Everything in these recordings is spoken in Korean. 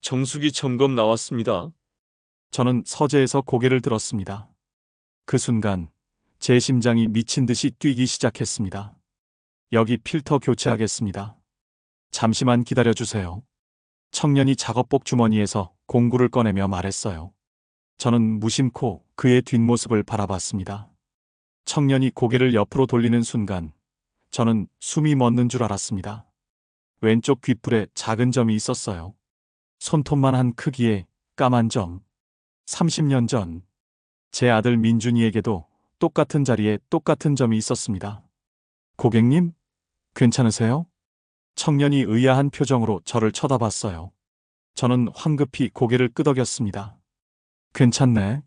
정수기 점검 나왔습니다. 저는 서재에서 고개를 들었습니다. 그 순간 제 심장이 미친 듯이 뛰기 시작했습니다. 여기 필터 교체하겠습니다. 잠시만 기다려주세요. 청년이 작업복 주머니에서 공구를 꺼내며 말했어요. 저는 무심코 그의 뒷모습을 바라봤습니다. 청년이 고개를 옆으로 돌리는 순간 저는 숨이 멎는 줄 알았습니다. 왼쪽 귓불에 작은 점이 있었어요. 손톱만한 크기의 까만 점. 30년 전 제 아들 민준이에게도 똑같은 자리에 똑같은 점이 있었습니다. 고객님, 괜찮으세요? 청년이 의아한 표정으로 저를 쳐다봤어요. 저는 황급히 고개를 끄덕였습니다. 괜찮네.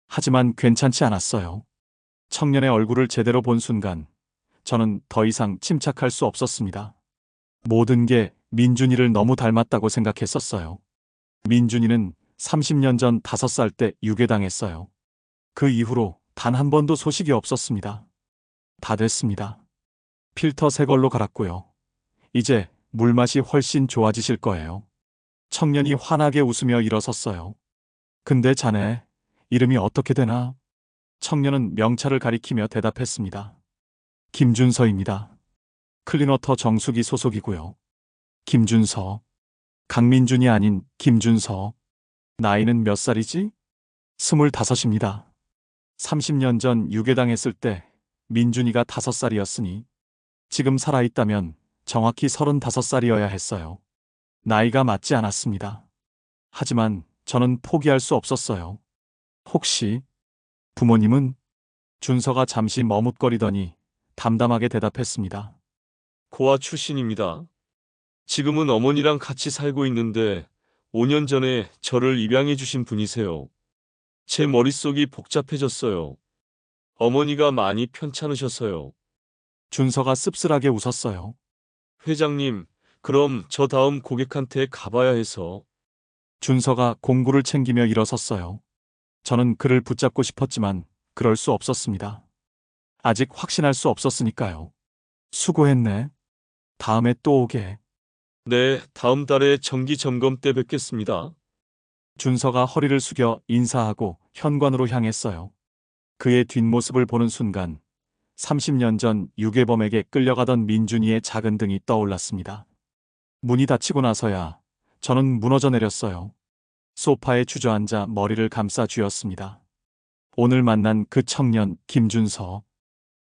하지만 괜찮지 않았어요. 청년의 얼굴을 제대로 본 순간 저는 더 이상 침착할 수 없었습니다. 모든 게 민준이를 너무 닮았다고 생각했었어요. 민준이는 30년 전 5살 때 유괴당했어요. 그 이후로 단 한 번도 소식이 없었습니다. 다 됐습니다. 필터 새 걸로 갈았고요. 이제 물맛이 훨씬 좋아지실 거예요. 청년이 환하게 웃으며 일어섰어요. 근데 자네, 이름이 어떻게 되나? 청년은 명찰을 가리키며 대답했습니다. 김준서입니다. 클린워터 정수기 소속이고요. 김준서. 강민준이 아닌 김준서. 나이는 몇 살이지? 25입니다. 30년 전 유괴당했을 때 민준이가 5살이었으니 지금 살아있다면 정확히 35살이어야 했어요. 나이가 맞지 않았습니다. 하지만 저는 포기할 수 없었어요. 혹시 부모님은? 준서가 잠시 머뭇거리더니 담담하게 대답했습니다. 고아 출신입니다. 지금은 어머니랑 같이 살고 있는데 5년 전에 저를 입양해 주신 분이세요. 제 머릿속이 복잡해졌어요. 어머니가 많이 편찮으셔서요. 준서가 씁쓸하게 웃었어요. 회장님, 그럼 저 다음 고객한테 가봐야 해서. 준서가 공구를 챙기며 일어섰어요. 저는 그를 붙잡고 싶었지만 그럴 수 없었습니다. 아직 확신할 수 없었으니까요. 수고했네. 다음에 또 오게. 네, 다음 달에 정기 점검 때 뵙겠습니다. 준서가 허리를 숙여 인사하고 현관으로 향했어요. 그의 뒷모습을 보는 순간 30년 전 유괴범에게 끌려가던 민준이의 작은 등이 떠올랐습니다. 문이 닫히고 나서야 저는 무너져 내렸어요. 소파에 주저앉아 머리를 감싸 쥐었습니다. 오늘 만난 그 청년 김준서.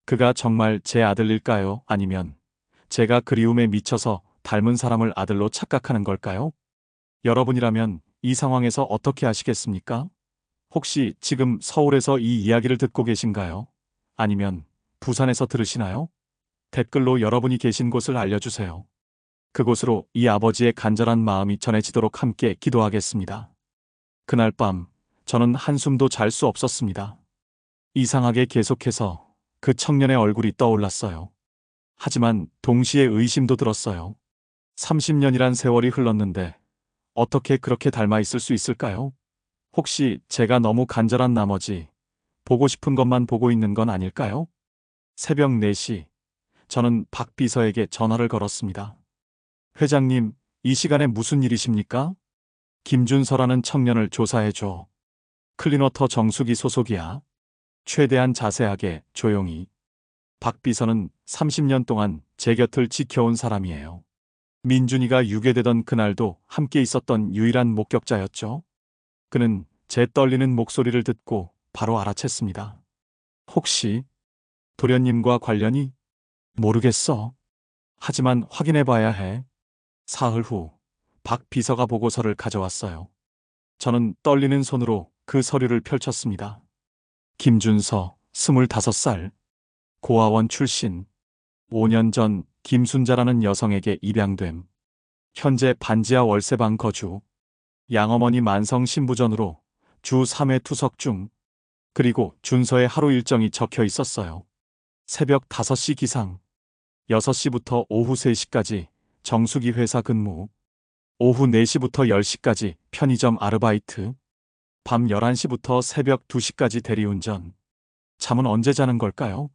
그가 정말 제 아들일까요? 아니면 제가 그리움에 미쳐서 닮은 사람을 아들로 착각하는 걸까요? 여러분이라면 이 상황에서 어떻게 하시겠습니까? 혹시 지금 서울에서 이 이야기를 듣고 계신가요? 아니면 부산에서 들으시나요? 댓글로 여러분이 계신 곳을 알려주세요. 그곳으로 이 아버지의 간절한 마음이 전해지도록 함께 기도하겠습니다. 그날 밤 저는 한숨도 잘 수 없었습니다. 이상하게 계속해서 그 청년의 얼굴이 떠올랐어요. 하지만 동시에 의심도 들었어요. 30년이란 세월이 흘렀는데 어떻게 그렇게 닮아 있을 수 있을까요? 혹시 제가 너무 간절한 나머지 보고 싶은 것만 보고 있는 건 아닐까요? 새벽 4시, 저는 박 비서에게 전화를 걸었습니다. 회장님, 이 시간에 무슨 일이십니까? 김준서라는 청년을 조사해줘. 클린워터 정수기 소속이야. 최대한 자세하게, 조용히. 박 비서는 30년 동안 제 곁을 지켜온 사람이에요. 민준이가 유괴되던 그날도 함께 있었던 유일한 목격자였죠. 그는 제 떨리는 목소리를 듣고 바로 알아챘습니다. 혹시 도련님과 관련이? 모르겠어. 하지만 확인해봐야 해. 사흘 후 박 비서가 보고서를 가져왔어요. 저는 떨리는 손으로 그 서류를 펼쳤습니다. 김준서, 25살, 고아원 출신, 5년 전 김순자라는 여성에게 입양됨, 현재 반지하 월세방 거주, 양어머니 만성 신부전으로 주 3회 투석 중, 그리고 준서의 하루 일정이 적혀 있었어요. 새벽 5시 기상, 6시부터 오후 3시까지 정수기 회사 근무, 오후 4시부터 10시까지 편의점 아르바이트, 밤 11시부터 새벽 2시까지 대리운전. 잠은 언제 자는 걸까요?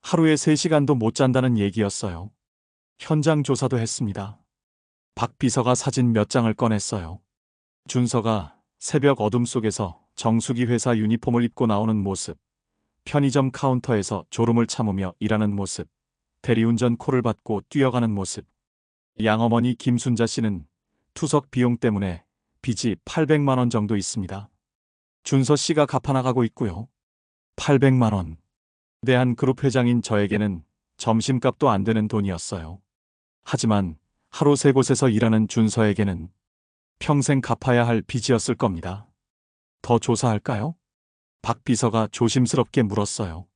하루에 3시간도 못 잔다는 얘기였어요. 현장 조사도 했습니다. 박 비서가 사진 몇 장을 꺼냈어요. 준서가 새벽 어둠 속에서 정수기 회사 유니폼을 입고 나오는 모습, 편의점 카운터에서 졸음을 참으며 일하는 모습, 대리운전 콜을 받고 뛰어가는 모습. 양어머니 김순자 씨는 투석 비용 때문에 빚이 800만 원 정도 있습니다. 준서 씨가 갚아나가고 있고요. 800만 원. 대한그룹 회장인 저에게는 점심값도 안 되는 돈이었어요. 하지만 하루 세 곳에서 일하는 준서에게는 평생 갚아야 할 빚이었을 겁니다. 더 조사할까요? 박 비서가 조심스럽게 물었어요.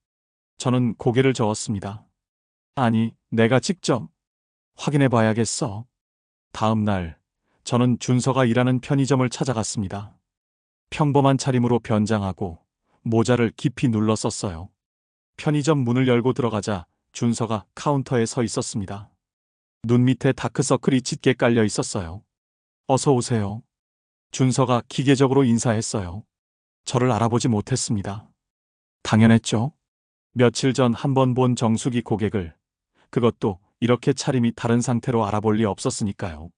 저는 고개를 저었습니다. 아니, 내가 직접 확인해 봐야겠어. 다음 날, 저는 준서가 일하는 편의점을 찾아갔습니다. 평범한 차림으로 변장하고 모자를 깊이 눌러 썼어요. 편의점 문을 열고 들어가자 준서가 카운터에 서 있었습니다. 눈 밑에 다크서클이 짙게 깔려 있었어요. 어서 오세요. 준서가 기계적으로 인사했어요. 저를 알아보지 못했습니다. 당연했죠. 며칠 전 한 번 본 정수기 고객을, 그것도 이렇게 차림이 다른 상태로 알아볼 리 없었으니까요.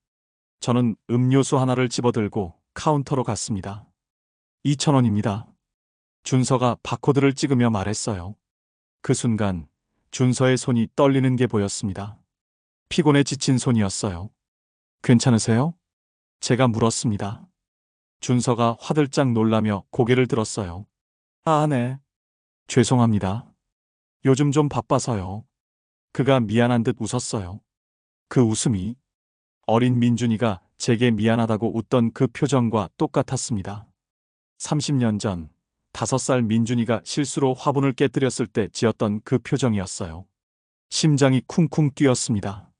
저는 음료수 하나를 집어들고 카운터로 갔습니다. 2,000원입니다. 준서가 바코드를 찍으며 말했어요. 그 순간 준서의 손이 떨리는 게 보였습니다. 피곤에 지친 손이었어요. 괜찮으세요? 제가 물었습니다. 준서가 화들짝 놀라며 고개를 들었어요. 아, 네. 죄송합니다. 요즘 좀 바빠서요. 그가 미안한 듯 웃었어요. 그 웃음이 어린 민준이가 제게 미안하다고 웃던 그 표정과 똑같았습니다. 30년 전 5살 민준이가 실수로 화분을 깨뜨렸을 때 지었던 그 표정이었어요. 심장이 쿵쿵 뛰었습니다.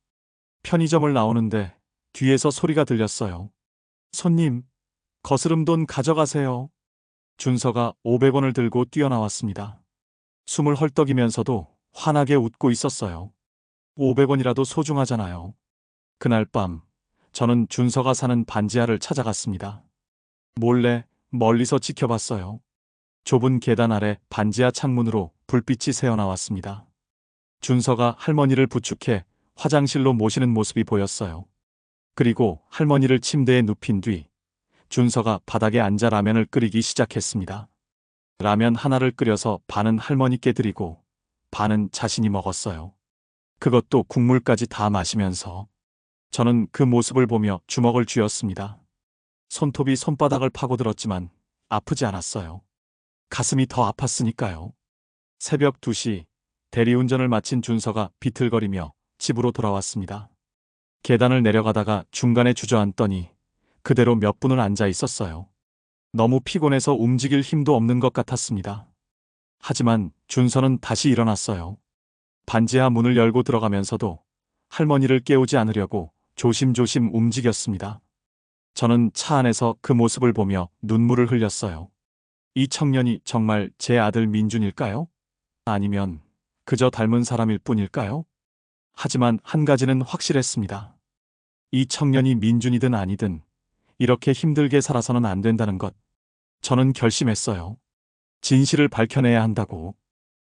편의점을 나오는데 뒤에서 소리가 들렸어요. 손님, 거스름돈 가져가세요. 준서가 500원을 들고 뛰어나왔습니다. 숨을 헐떡이면서도 환하게 웃고 있었어요. 500원이라도 소중하잖아요. 그날 밤, 저는 준서가 사는 반지하를 찾아갔습니다. 몰래 멀리서 지켜봤어요. 좁은 계단 아래 반지하 창문으로 불빛이 새어나왔습니다. 준서가 할머니를 부축해 화장실로 모시는 모습이 보였어요. 그리고 할머니를 침대에 눕힌 뒤 준서가 바닥에 앉아 라면을 끓이기 시작했습니다. 라면 하나를 끓여서 반은 할머니께 드리고 반은 자신이 먹었어요. 그것도 국물까지 다 마시면서. 저는 그 모습을 보며 주먹을 쥐었습니다. 손톱이 손바닥을 파고들었지만 아프지 않았어요. 가슴이 더 아팠으니까요. 새벽 2시 대리운전을 마친 준서가 비틀거리며 집으로 돌아왔습니다. 계단을 내려가다가 중간에 주저앉더니 그대로 몇 분을 앉아 있었어요. 너무 피곤해서 움직일 힘도 없는 것 같았습니다. 하지만 준서는 다시 일어났어요. 반지하 문을 열고 들어가면서도 할머니를 깨우지 않으려고 조심조심 움직였습니다. 저는 차 안에서 그 모습을 보며 눈물을 흘렸어요. 이 청년이 정말 제 아들 민준일까요? 아니면 그저 닮은 사람일 뿐일까요? 하지만 한 가지는 확실했습니다. 이 청년이 민준이든 아니든 이렇게 힘들게 살아서는 안 된다는 것. 저는 결심했어요. 진실을 밝혀내야 한다고.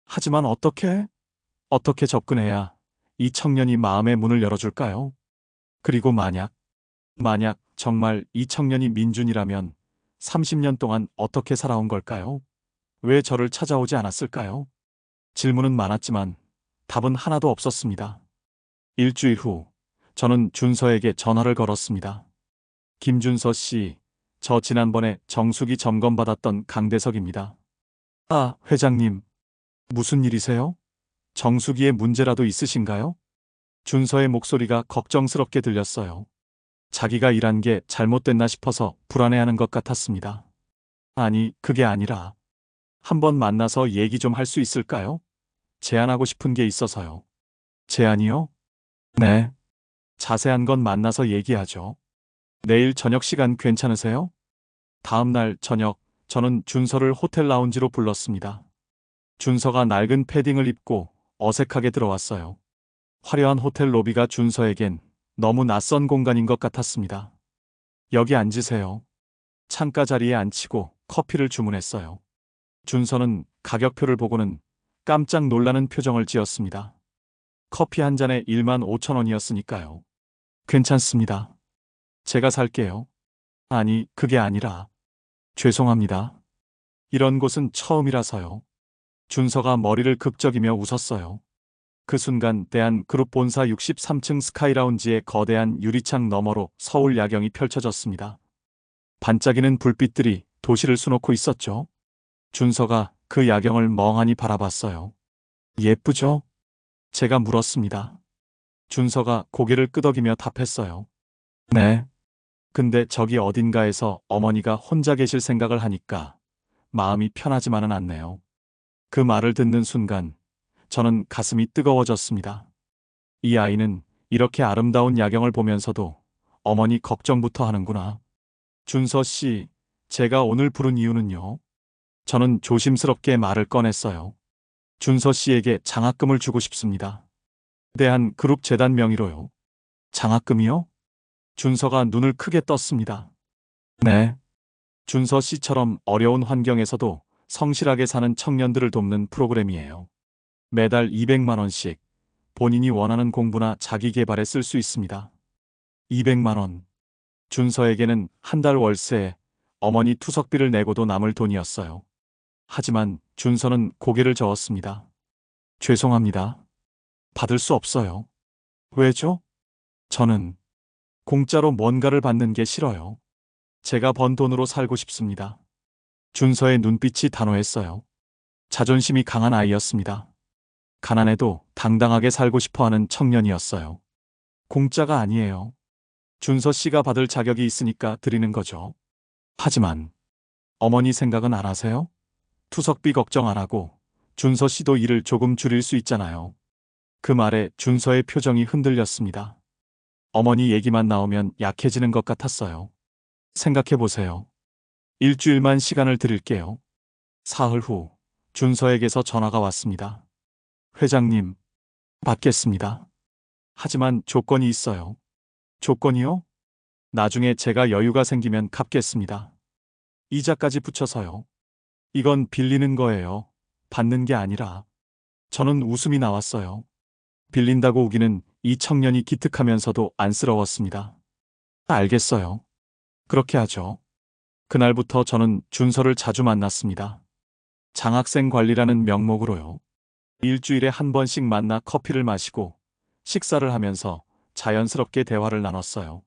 하지만 어떻게 접근해야 이 청년이 마음의 문을 열어줄까요? 그리고 만약 정말 이 청년이 민준이라면 30년 동안 어떻게 살아온 걸까요? 왜 저를 찾아오지 않았을까요? 질문은 많았지만 답은 하나도 없었습니다. 일주일 후, 저는 준서에게 전화를 걸었습니다. 김준서 씨, 저 지난번에 정수기 점검받았던 강대석입니다. 아, 회장님. 무슨 일이세요? 정수기에 문제라도 있으신가요? 준서의 목소리가 걱정스럽게 들렸어요. 자기가 일한 게 잘못됐나 싶어서 불안해하는 것 같았습니다. 아니, 그게 아니라 한번 만나서 얘기 좀 할 수 있을까요? 제안하고 싶은 게 있어서요. 제안이요? 네. 자세한 건 만나서 얘기하죠. 내일 저녁 시간 괜찮으세요? 다음 날 저녁, 저는 준서를 호텔 라운지로 불렀습니다. 준서가 낡은 패딩을 입고 어색하게 들어왔어요. 화려한 호텔 로비가 준서에겐 너무 낯선 공간인 것 같았습니다. 여기 앉으세요. 창가 자리에 앉히고 커피를 주문했어요. 준서는 가격표를 보고는 깜짝 놀라는 표정을 지었습니다. 커피 한 잔에 15,000원이었으니까요. 괜찮습니다. 제가 살게요. 아니, 그게 아니라. 죄송합니다. 이런 곳은 처음이라서요. 준서가 머리를 극적이며 웃었어요. 그 순간 대한그룹 본사 63층 스카이라운지의 거대한 유리창 너머로 서울 야경이 펼쳐졌습니다. 반짝이는 불빛들이 도시를 수놓고 있었죠. 준서가 그 야경을 멍하니 바라봤어요. 예쁘죠? 제가 물었습니다. 준서가 고개를 끄덕이며 답했어요. 네. 근데 저기 어딘가에서 어머니가 혼자 계실 생각을 하니까 마음이 편하지만은 않네요. 그 말을 듣는 순간 저는 가슴이 뜨거워졌습니다. 이 아이는 이렇게 아름다운 야경을 보면서도 어머니 걱정부터 하는구나. 준서 씨, 제가 오늘 부른 이유는요. 저는 조심스럽게 말을 꺼냈어요. 준서 씨에게 장학금을 주고 싶습니다. 대한그룹 재단 명의로요. 장학금이요? 준서가 눈을 크게 떴습니다. 네. 준서 씨처럼 어려운 환경에서도 성실하게 사는 청년들을 돕는 프로그램이에요. 매달 200만 원씩 본인이 원하는 공부나 자기 개발에 쓸 수 있습니다. 200만 원. 준서에게는 한 달 월세에 어머니 투석비를 내고도 남을 돈이었어요. 하지만 준서는 고개를 저었습니다. 죄송합니다. 받을 수 없어요. 왜죠? 저는 공짜로 뭔가를 받는 게 싫어요. 제가 번 돈으로 살고 싶습니다. 준서의 눈빛이 단호했어요. 자존심이 강한 아이였습니다. 가난해도 당당하게 살고 싶어 하는 청년이었어요. 공짜가 아니에요. 준서 씨가 받을 자격이 있으니까 드리는 거죠. 하지만 어머니 생각은 안 하세요? 투석비 걱정 안 하고 준서 씨도 일을 조금 줄일 수 있잖아요. 그 말에 준서의 표정이 흔들렸습니다. 어머니 얘기만 나오면 약해지는 것 같았어요. 생각해 보세요. 일주일만 시간을 드릴게요. 사흘 후 준서에게서 전화가 왔습니다. 회장님, 받겠습니다. 하지만 조건이 있어요. 조건이요? 나중에 제가 여유가 생기면 갚겠습니다. 이자까지 붙여서요. 이건 빌리는 거예요. 받는 게 아니라. 저는 웃음이 나왔어요. 빌린다고 우기는 이 청년이 기특하면서도 안쓰러웠습니다. 알겠어요. 그렇게 하죠. 그날부터 저는 준서를 자주 만났습니다. 장학생 관리라는 명목으로요. 일주일에 한 번씩 만나 커피를 마시고 식사를 하면서 자연스럽게 대화를 나눴어요.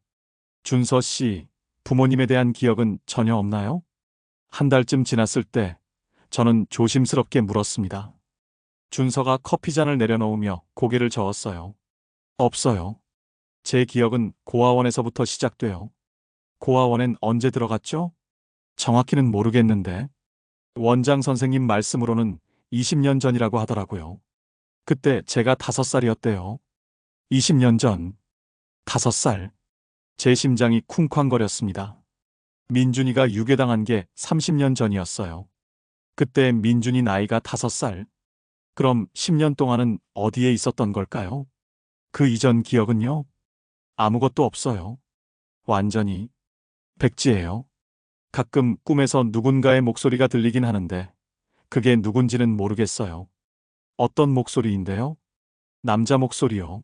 준서 씨, 부모님에 대한 기억은 전혀 없나요? 한 달쯤 지났을 때 저는 조심스럽게 물었습니다. 준서가 커피잔을 내려놓으며 고개를 저었어요. 없어요. 제 기억은 고아원에서부터 시작돼요. 고아원엔 언제 들어갔죠? 정확히는 모르겠는데 원장 선생님 말씀으로는 20년 전이라고 하더라고요. 그때 제가 5살이었대요. 20년 전. 5살. 제 심장이 쿵쾅거렸습니다. 민준이가 유괴당한 게 30년 전이었어요. 그때 민준이 나이가 5살. 그럼 10년 동안은 어디에 있었던 걸까요? 그 이전 기억은요? 아무것도 없어요. 완전히 백지예요. 가끔 꿈에서 누군가의 목소리가 들리긴 하는데 그게 누군지는 모르겠어요. 어떤 목소리인데요? 남자 목소리요.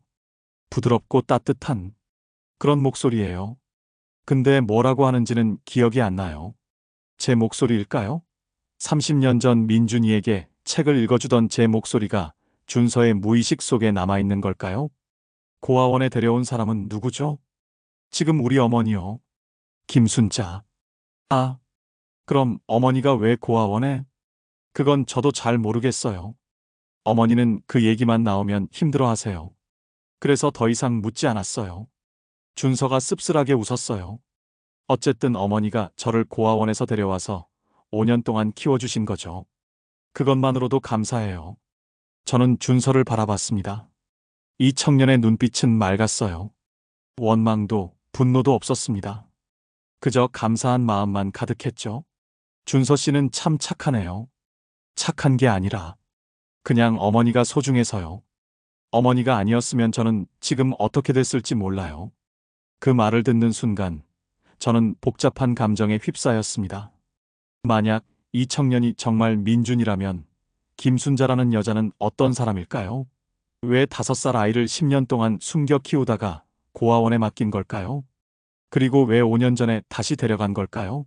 부드럽고 따뜻한 그런 목소리예요. 근데 뭐라고 하는지는 기억이 안 나요. 제 목소리일까요? 30년 전 민준이에게 책을 읽어주던 제 목소리가 준서의 무의식 속에 남아있는 걸까요? 고아원에 데려온 사람은 누구죠? 지금 우리 어머니요. 김순자. 아, 그럼 어머니가 왜 고아원에? 그건 저도 잘 모르겠어요. 어머니는 그 얘기만 나오면 힘들어 하세요. 그래서 더 이상 묻지 않았어요. 준서가 씁쓸하게 웃었어요. 어쨌든 어머니가 저를 고아원에서 데려와서 5년 동안 키워주신 거죠. 그것만으로도 감사해요. 저는 준서를 바라봤습니다. 이 청년의 눈빛은 맑았어요. 원망도 분노도 없었습니다. 그저 감사한 마음만 가득했죠. 준서 씨는 참 착하네요. 착한 게 아니라 그냥 어머니가 소중해서요. 어머니가 아니었으면 저는 지금 어떻게 됐을지 몰라요. 그 말을 듣는 순간 저는 복잡한 감정에 휩싸였습니다. 만약 이 청년이 정말 민준이라면 김순자라는 여자는 어떤 사람일까요? 왜 5살 아이를 10년 동안 숨겨 키우다가 고아원에 맡긴 걸까요? 그리고 왜 5년 전에 다시 데려간 걸까요?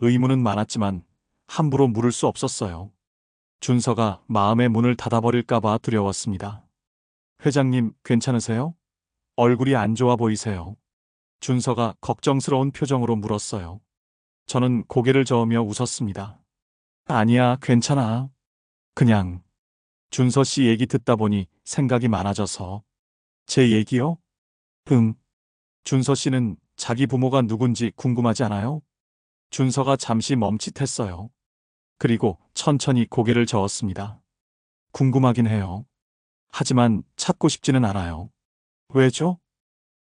의문은 많았지만 함부로 물을 수 없었어요. 준서가 마음의 문을 닫아버릴까봐 두려웠습니다. 회장님, 괜찮으세요? 얼굴이 안 좋아 보이세요. 준서가 걱정스러운 표정으로 물었어요. 저는 고개를 저으며 웃었습니다. 아니야, 괜찮아. 그냥 준서 씨 얘기 듣다 보니 생각이 많아져서. 제 얘기요? 응. 준서 씨는 자기 부모가 누군지 궁금하지 않아요? 준서가 잠시 멈칫했어요. 그리고 천천히 고개를 저었습니다. 궁금하긴 해요. 하지만 찾고 싶지는 않아요. 왜죠?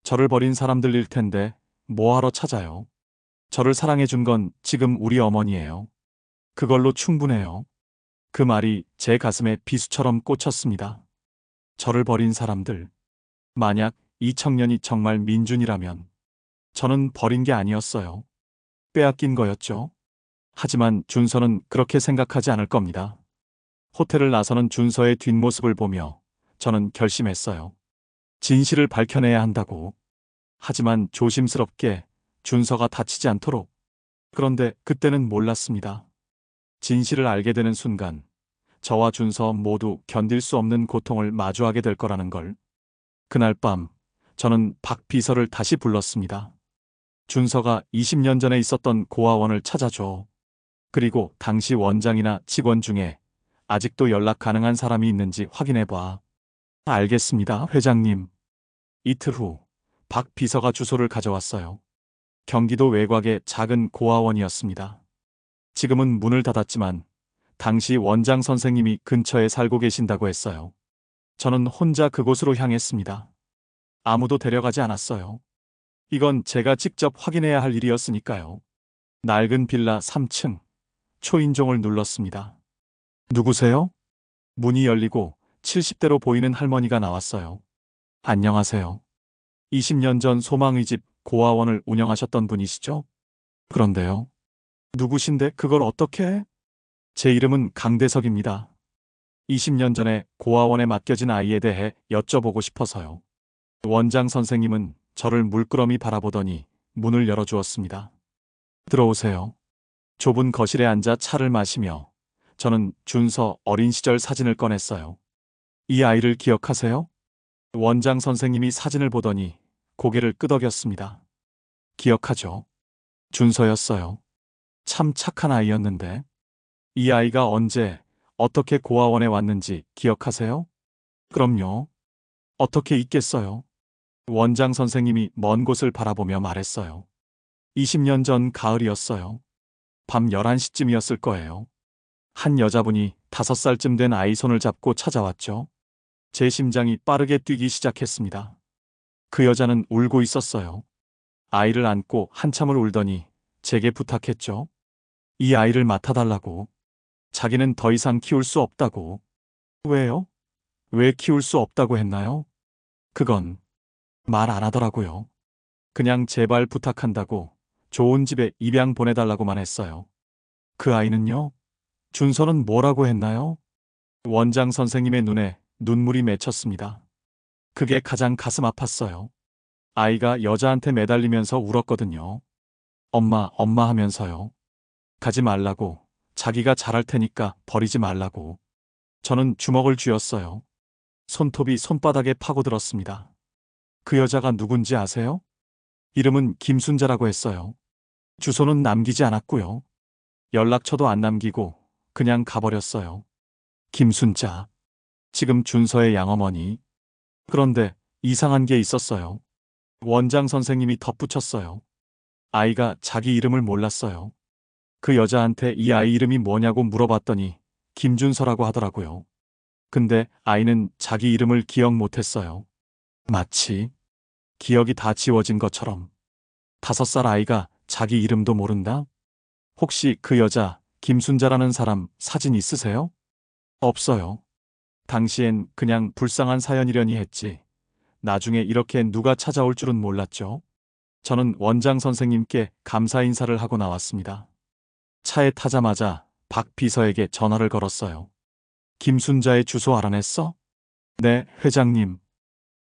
저를 버린 사람들일 텐데 뭐하러 찾아요? 저를 사랑해 준 건 지금 우리 어머니예요. 그걸로 충분해요. 그 말이 제 가슴에 비수처럼 꽂혔습니다. 저를 버린 사람들. 만약 이 청년이 정말 민준이라면 저는 버린 게 아니었어요. 빼앗긴 거였죠. 하지만 준서는 그렇게 생각하지 않을 겁니다. 호텔을 나서는 준서의 뒷모습을 보며 저는 결심했어요. 진실을 밝혀내야 한다고. 하지만 조심스럽게 준서가 다치지 않도록. 그런데 그때는 몰랐습니다. 진실을 알게 되는 순간 저와 준서 모두 견딜 수 없는 고통을 마주하게 될 거라는 걸. 그날 밤 저는 박 비서를 다시 불렀습니다. 준서가 20년 전에 있었던 고아원을 찾아줘. 그리고 당시 원장이나 직원 중에 아직도 연락 가능한 사람이 있는지 확인해봐. 알겠습니다, 회장님. 이틀 후 박 비서가 주소를 가져왔어요. 경기도 외곽의 작은 고아원이었습니다. 지금은 문을 닫았지만 당시 원장 선생님이 근처에 살고 계신다고 했어요. 저는 혼자 그곳으로 향했습니다. 아무도 데려가지 않았어요. 이건 제가 직접 확인해야 할 일이었으니까요. 낡은 빌라 3층, 초인종을 눌렀습니다. 누구세요? 문이 열리고 70대로 보이는 할머니가 나왔어요. 안녕하세요. 20년 전 소망의 집 고아원을 운영하셨던 분이시죠? 그런데요. 누구신데 그걸 어떻게 해? 제 이름은 강대석입니다. 20년 전에 고아원에 맡겨진 아이에 대해 여쭤보고 싶어서요. 원장 선생님은 저를 물끄러미 바라보더니 문을 열어주었습니다. 들어오세요. 좁은 거실에 앉아 차를 마시며 저는 준서 어린 시절 사진을 꺼냈어요. 이 아이를 기억하세요? 원장 선생님이 사진을 보더니 고개를 끄덕였습니다. 기억하죠. 준서였어요. 참 착한 아이였는데. 이 아이가 언제, 어떻게 고아원에 왔는지 기억하세요? 그럼요. 어떻게 잊겠어요? 원장 선생님이 먼 곳을 바라보며 말했어요. 20년 전 가을이었어요. 밤 11시쯤이었을 거예요. 한 여자분이 5살쯤 된 아이 손을 잡고 찾아왔죠. 제 심장이 빠르게 뛰기 시작했습니다. 그 여자는 울고 있었어요. 아이를 안고 한참을 울더니 제게 부탁했죠. 이 아이를 맡아달라고. 자기는 더 이상 키울 수 없다고. 왜요? 왜 키울 수 없다고 했나요? 그건 말 안 하더라고요. 그냥 제발 부탁한다고 좋은 집에 입양 보내달라고만 했어요. 그 아이는요? 준서는 뭐라고 했나요? 원장 선생님의 눈에 눈물이 맺혔습니다. 그게 가장 가슴 아팠어요. 아이가 여자한테 매달리면서 울었거든요. 엄마, 엄마 하면서요. 가지 말라고, 자기가 잘할 테니까 버리지 말라고. 저는 주먹을 쥐었어요. 손톱이 손바닥에 파고들었습니다. 그 여자가 누군지 아세요? 이름은 김순자라고 했어요. 주소는 남기지 않았고요. 연락처도 안 남기고 그냥 가버렸어요. 김순자. 지금 준서의 양어머니. 그런데 이상한 게 있었어요. 원장 선생님이 덧붙였어요. 아이가 자기 이름을 몰랐어요. 그 여자한테 이 아이 이름이 뭐냐고 물어봤더니 김준서라고 하더라고요. 근데 아이는 자기 이름을 기억 못했어요. 마치 기억이 다 지워진 것처럼. 5살 아이가 자기 이름도 모른다? 혹시 그 여자 김순자라는 사람 사진 있으세요? 없어요. 당시엔 그냥 불쌍한 사연이려니 했지. 나중에 이렇게 누가 찾아올 줄은 몰랐죠. 저는 원장 선생님께 감사 인사를 하고 나왔습니다. 차에 타자마자 박 비서에게 전화를 걸었어요. 김순자의 주소 알아냈어? 네, 회장님.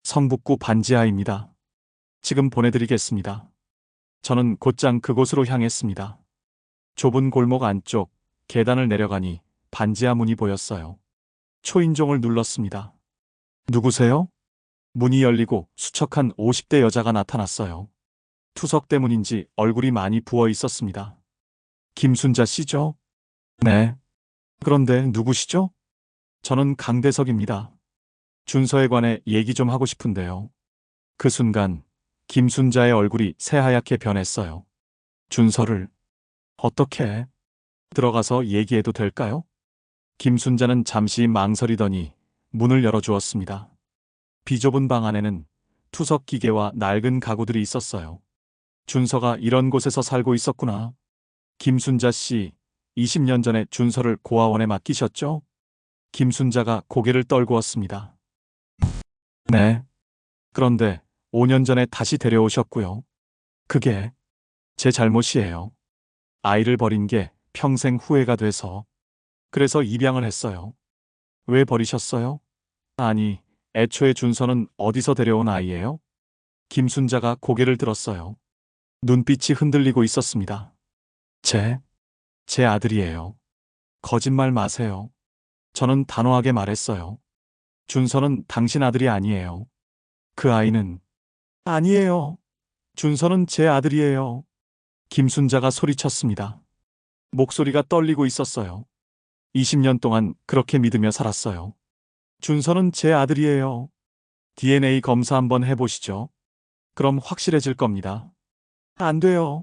성북구 반지하입니다. 지금 보내드리겠습니다. 저는 곧장 그곳으로 향했습니다. 좁은 골목 안쪽 계단을 내려가니 반지하 문이 보였어요. 초인종을 눌렀습니다. 누구세요? 문이 열리고 수척한 50대 여자가 나타났어요. 투석 때문인지 얼굴이 많이 부어 있었습니다. 김순자 씨죠? 네. 그런데 누구시죠? 저는 강대석입니다. 준서에 관해 얘기 좀 하고 싶은데요. 그 순간 김순자의 얼굴이 새하얗게 변했어요. 준서를 어떻게 들어가서 얘기해도 될까요? 김순자는 잠시 망설이더니 문을 열어주었습니다. 비좁은 방 안에는 투석 기계와 낡은 가구들이 있었어요. 준서가 이런 곳에서 살고 있었구나. 김순자 씨, 20년 전에 준서를 고아원에 맡기셨죠? 김순자가 고개를 떨구었습니다. 네. 그런데 5년 전에 다시 데려오셨고요. 그게 제 잘못이에요. 아이를 버린 게 평생 후회가 돼서. 그래서 입양을 했어요. 왜 버리셨어요? 아니, 애초에 준서는 어디서 데려온 아이예요? 김순자가 고개를 들었어요. 눈빛이 흔들리고 있었습니다. 제 아들이에요. 거짓말 마세요. 저는 단호하게 말했어요. 준서는 당신 아들이 아니에요. 그 아이는 아니에요. 준서는 제 아들이에요. 김순자가 소리쳤습니다. 목소리가 떨리고 있었어요. 20년 동안 그렇게 믿으며 살았어요. 준서는 제 아들이에요. DNA 검사 한번 해보시죠. 그럼 확실해질 겁니다. 안 돼요.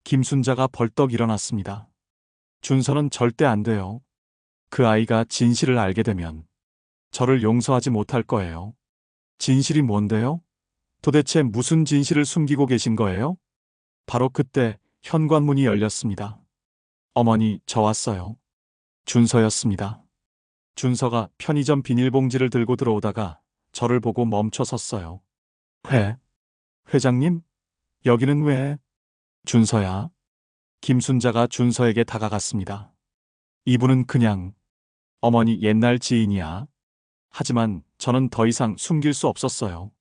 김순자가 벌떡 일어났습니다. 준서는 절대 안 돼요. 그 아이가 진실을 알게 되면 저를 용서하지 못할 거예요. 진실이 뭔데요? 도대체 무슨 진실을 숨기고 계신 거예요? 바로 그때 현관문이 열렸습니다. 어머니, 저 왔어요. 준서였습니다. 준서가 편의점 비닐봉지를 들고 들어오다가 저를 보고 멈춰 섰어요. 회장님? 여기는 왜? 준서야. 김순자가 준서에게 다가갔습니다. 이분은 그냥 어머니 옛날 지인이야. 하지만 저는 더 이상 숨길 수 없었어요.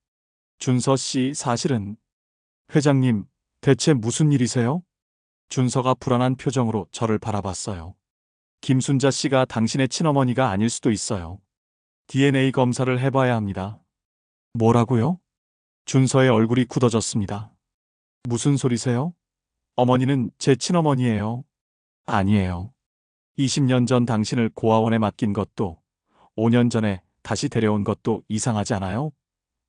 준서 씨, 사실은 회장님, 대체 무슨 일이세요? 준서가 불안한 표정으로 저를 바라봤어요. 김순자 씨가 당신의 친어머니가 아닐 수도 있어요. DNA 검사를 해봐야 합니다. 뭐라고요? 준서의 얼굴이 굳어졌습니다. 무슨 소리세요? 어머니는 제 친어머니예요. 아니에요. 20년 전 당신을 고아원에 맡긴 것도 5년 전에 다시 데려온 것도 이상하지 않아요?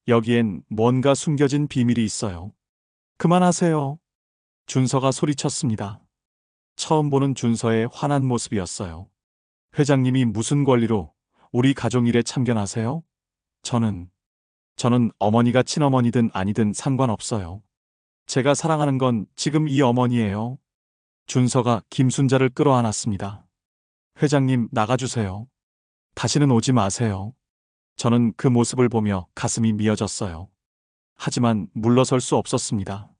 여기엔 뭔가 숨겨진 비밀이 있어요. 그만하세요. 준서가 소리쳤습니다. 처음 보는 준서의 화난 모습이었어요. 회장님이 무슨 권리로 우리 가족 일에 참견하세요? 저는 어머니가 친어머니든 아니든 상관없어요. 제가 사랑하는 건 지금 이 어머니예요. 준서가 김순자를 끌어안았습니다. 회장님, 나가주세요. 다시는 오지 마세요. 저는 그 모습을 보며 가슴이 미어졌어요. 하지만 물러설 수 없었습니다.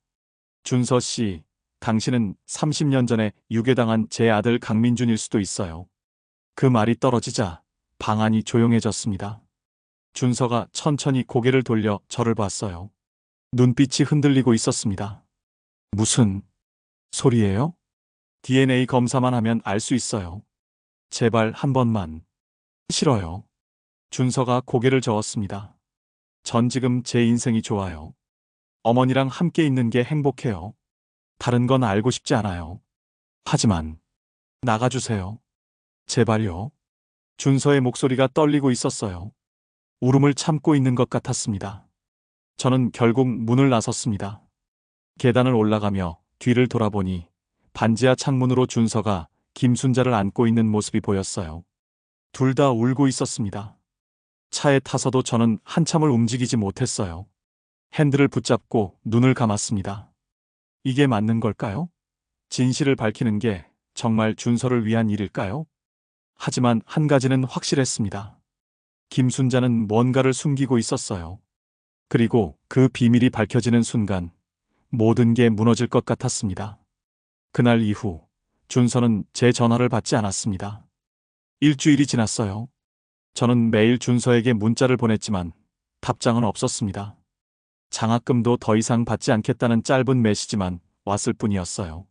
준서 씨, 당신은 30년 전에 유괴당한 제 아들 강민준일 수도 있어요. 그 말이 떨어지자 방 안이 조용해졌습니다. 준서가 천천히 고개를 돌려 저를 봤어요. 눈빛이 흔들리고 있었습니다. 무슨 소리예요? DNA 검사만 하면 알 수 있어요. 제발 한 번만. 싫어요. 준서가 고개를 저었습니다. 전 지금 제 인생이 좋아요. 어머니랑 함께 있는 게 행복해요. 다른 건 알고 싶지 않아요. 하지만 나가주세요. 제발요. 준서의 목소리가 떨리고 있었어요. 울음을 참고 있는 것 같았습니다. 저는 결국 문을 나섰습니다. 계단을 올라가며 뒤를 돌아보니 반지하 창문으로 준서가 김순자를 안고 있는 모습이 보였어요. 둘 다 울고 있었습니다. 차에 타서도 저는 한참을 움직이지 못했어요. 핸들을 붙잡고 눈을 감았습니다. 이게 맞는 걸까요? 진실을 밝히는 게 정말 준서를 위한 일일까요? 하지만 한 가지는 확실했습니다. 김순자는 뭔가를 숨기고 있었어요. 그리고 그 비밀이 밝혀지는 순간 모든 게 무너질 것 같았습니다. 그날 이후 준서는 제 전화를 받지 않았습니다. 일주일이 지났어요. 저는 매일 준서에게 문자를 보냈지만 답장은 없었습니다. 장학금도 더 이상 받지 않겠다는 짧은 메시지만 왔을 뿐이었어요.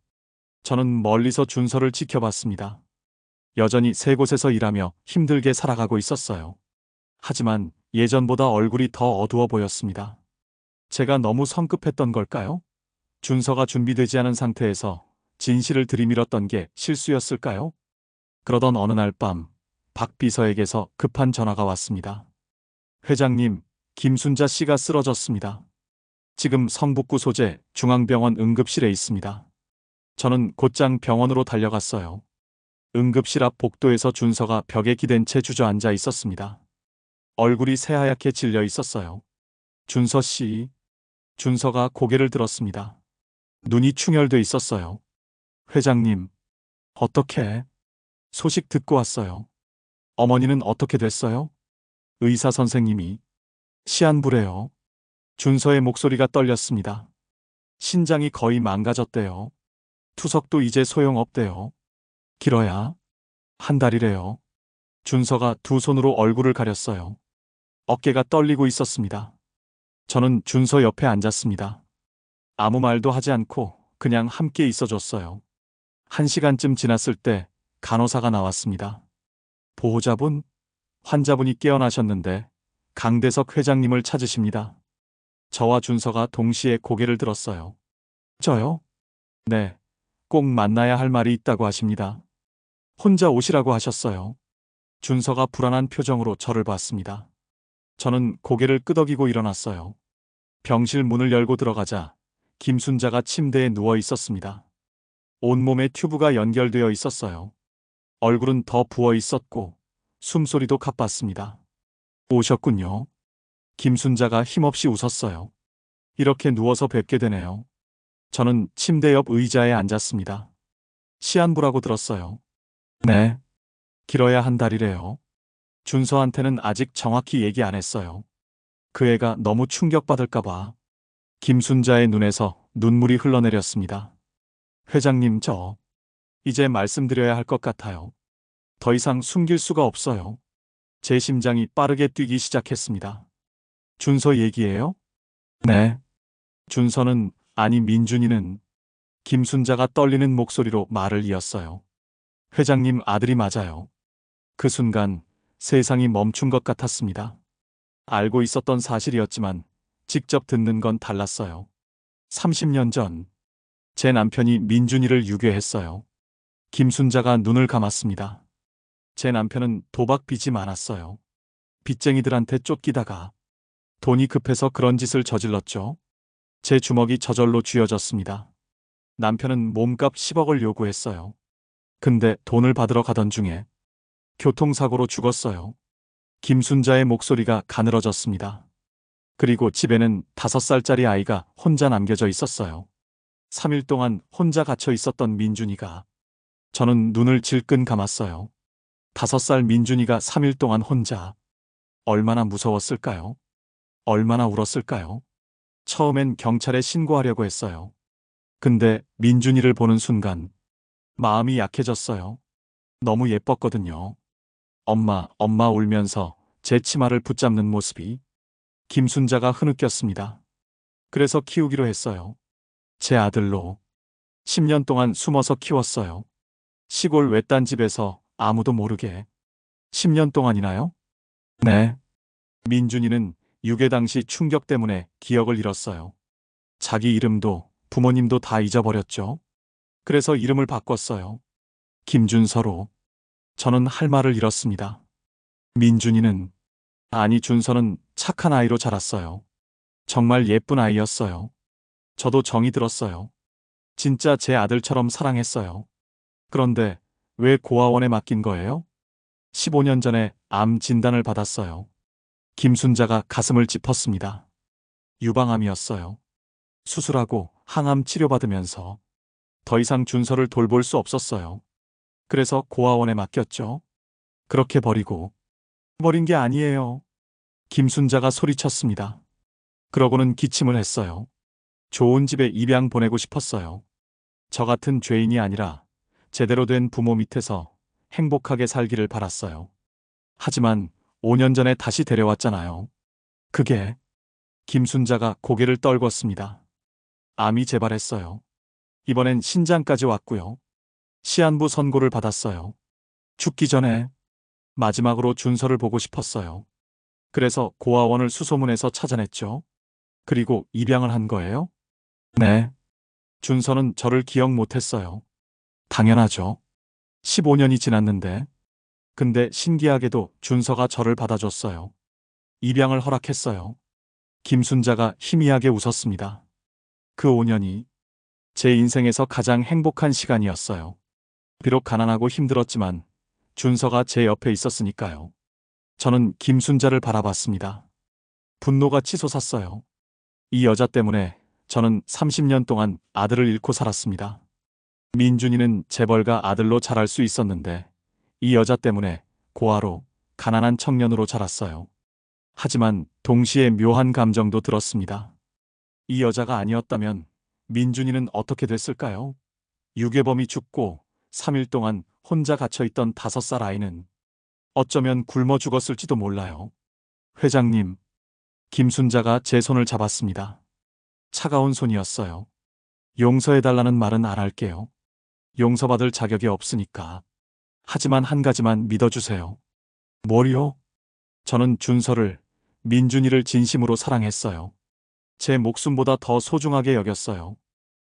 저는 멀리서 준서를 지켜봤습니다. 여전히 세 곳에서 일하며 힘들게 살아가고 있었어요. 하지만 예전보다 얼굴이 더 어두워 보였습니다. 제가 너무 성급했던 걸까요? 준서가 준비되지 않은 상태에서 진실을 들이밀었던 게 실수였을까요? 그러던 어느 날 밤, 박 비서에게서 급한 전화가 왔습니다. 회장님, 김순자 씨가 쓰러졌습니다. 지금 성북구 소재 중앙병원 응급실에 있습니다. 저는 곧장 병원으로 달려갔어요. 응급실 앞 복도에서 준서가 벽에 기댄 채 주저앉아 있었습니다. 얼굴이 새하얗게 질려 있었어요. 준서 씨. 준서가 고개를 들었습니다. 눈이 충혈돼 있었어요. 회장님, 어떻게? 소식 듣고 왔어요. 어머니는 어떻게 됐어요? 의사 선생님이. 시한부래요. 준서의 목소리가 떨렸습니다. 신장이 거의 망가졌대요. 투석도 이제 소용없대요. 길어야 한 달이래요. 준서가 두 손으로 얼굴을 가렸어요. 어깨가 떨리고 있었습니다. 저는 준서 옆에 앉았습니다. 아무 말도 하지 않고 그냥 함께 있어줬어요. 1시간쯤 지났을 때 간호사가 나왔습니다. 보호자분? 환자분이 깨어나셨는데 강대석 회장님을 찾으십니다. 저와 준서가 동시에 고개를 들었어요. 저요? 네, 꼭 만나야 할 말이 있다고 하십니다. 혼자 오시라고 하셨어요. 준서가 불안한 표정으로 저를 봤습니다. 저는 고개를 끄덕이고 일어났어요. 병실 문을 열고 들어가자 김순자가 침대에 누워 있었습니다. 온몸에 튜브가 연결되어 있었어요. 얼굴은 더 부어 있었고 숨소리도 가빴습니다. 오셨군요. 김순자가 힘없이 웃었어요. 이렇게 누워서 뵙게 되네요. 저는 침대 옆 의자에 앉았습니다. 시한부라고 들었어요. 네. 길어야 한 달이래요. 준서한테는 아직 정확히 얘기 안 했어요. 그 애가 너무 충격받을까봐. 김순자의 눈에서 눈물이 흘러내렸습니다. 회장님, 이제 말씀드려야 할 것 같아요. 더 이상 숨길 수가 없어요. 제 심장이 빠르게 뛰기 시작했습니다. 준서 얘기예요? 네. 준서는, 아니 민준이는. 김순자가 떨리는 목소리로 말을 이었어요. 회장님 아들이 맞아요. 그 순간 세상이 멈춘 것 같았습니다. 알고 있었던 사실이었지만 직접 듣는 건 달랐어요. 30년 전 제 남편이 민준이를 유괴했어요. 김순자가 눈을 감았습니다. 제 남편은 도박 빚이 많았어요. 빚쟁이들한테 쫓기다가 돈이 급해서 그런 짓을 저질렀죠. 제 주먹이 저절로 쥐어졌습니다. 남편은 몸값 10억을 요구했어요. 근데 돈을 받으러 가던 중에 교통사고로 죽었어요. 김순자의 목소리가 가늘어졌습니다. 그리고 집에는 5살짜리 아이가 혼자 남겨져 있었어요. 3일 동안 혼자 갇혀 있었던 민준이가. 저는 눈을 질끈 감았어요. 5살 민준이가 3일 동안 혼자. 얼마나 무서웠을까요? 얼마나 울었을까요? 처음엔 경찰에 신고하려고 했어요. 근데 민준이를 보는 순간 마음이 약해졌어요. 너무 예뻤거든요. 엄마 울면서 제 치마를 붙잡는 모습이. 김순자가 흐느꼈습니다. 그래서 키우기로 했어요. 제 아들로. 10년 동안 숨어서 키웠어요. 시골 외딴 집에서 아무도 모르게. 10년 동안이나요? 네. 민준이는 유괴 당시 충격 때문에 기억을 잃었어요. 자기 이름도 부모님도 다 잊어버렸죠. 그래서 이름을 바꿨어요. 김준서로. 저는 할 말을 잃었습니다. 민준이는, 아니 준서는 착한 아이로 자랐어요. 정말 예쁜 아이였어요. 저도 정이 들었어요. 진짜 제 아들처럼 사랑했어요. 그런데 왜 고아원에 맡긴 거예요? 15년 전에 암 진단을 받았어요. 김순자가 가슴을 짚었습니다. 유방암이었어요. 수술하고 항암 치료받으면서 더 이상 준서를 돌볼 수 없었어요. 그래서 고아원에 맡겼죠. 그렇게 버리고. 버린 게 아니에요. 김순자가 소리쳤습니다. 그러고는 기침을 했어요. 좋은 집에 입양 보내고 싶었어요. 저 같은 죄인이 아니라 제대로 된 부모 밑에서 행복하게 살기를 바랐어요. 하지만 5년 전에 다시 데려왔잖아요. 그게. 김순자가 고개를 떨궜습니다. 암이 재발했어요. 이번엔 신장까지 왔고요. 시한부 선고를 받았어요. 죽기 전에 마지막으로 준서를 보고 싶었어요. 그래서 고아원을 수소문해서 찾아냈죠. 그리고 입양을 한 거예요? 네. 준서는 저를 기억 못했어요. 당연하죠. 15년이 지났는데. 근데 신기하게도 준서가 저를 받아줬어요. 입양을 허락했어요. 김순자가 희미하게 웃었습니다. 그 5년이 제 인생에서 가장 행복한 시간이었어요. 비록 가난하고 힘들었지만 준서가 제 옆에 있었으니까요. 저는 김순자를 바라봤습니다. 분노가 치솟았어요. 이 여자 때문에 저는 30년 동안 아들을 잃고 살았습니다. 민준이는 재벌가 아들로 자랄 수 있었는데 이 여자 때문에 고아로 가난한 청년으로 자랐어요. 하지만 동시에 묘한 감정도 들었습니다. 이 여자가 아니었다면 민준이는 어떻게 됐을까요? 유괴범이 죽고 3일 동안 혼자 갇혀있던 5살 아이는 어쩌면 굶어 죽었을지도 몰라요. 회장님, 김순자가 제 손을 잡았습니다. 차가운 손이었어요. 용서해달라는 말은 안 할게요. 용서받을 자격이 없으니까. 하지만 한 가지만 믿어주세요. 뭘요? 저는 준서를, 민준이를 진심으로 사랑했어요. 제 목숨보다 더 소중하게 여겼어요.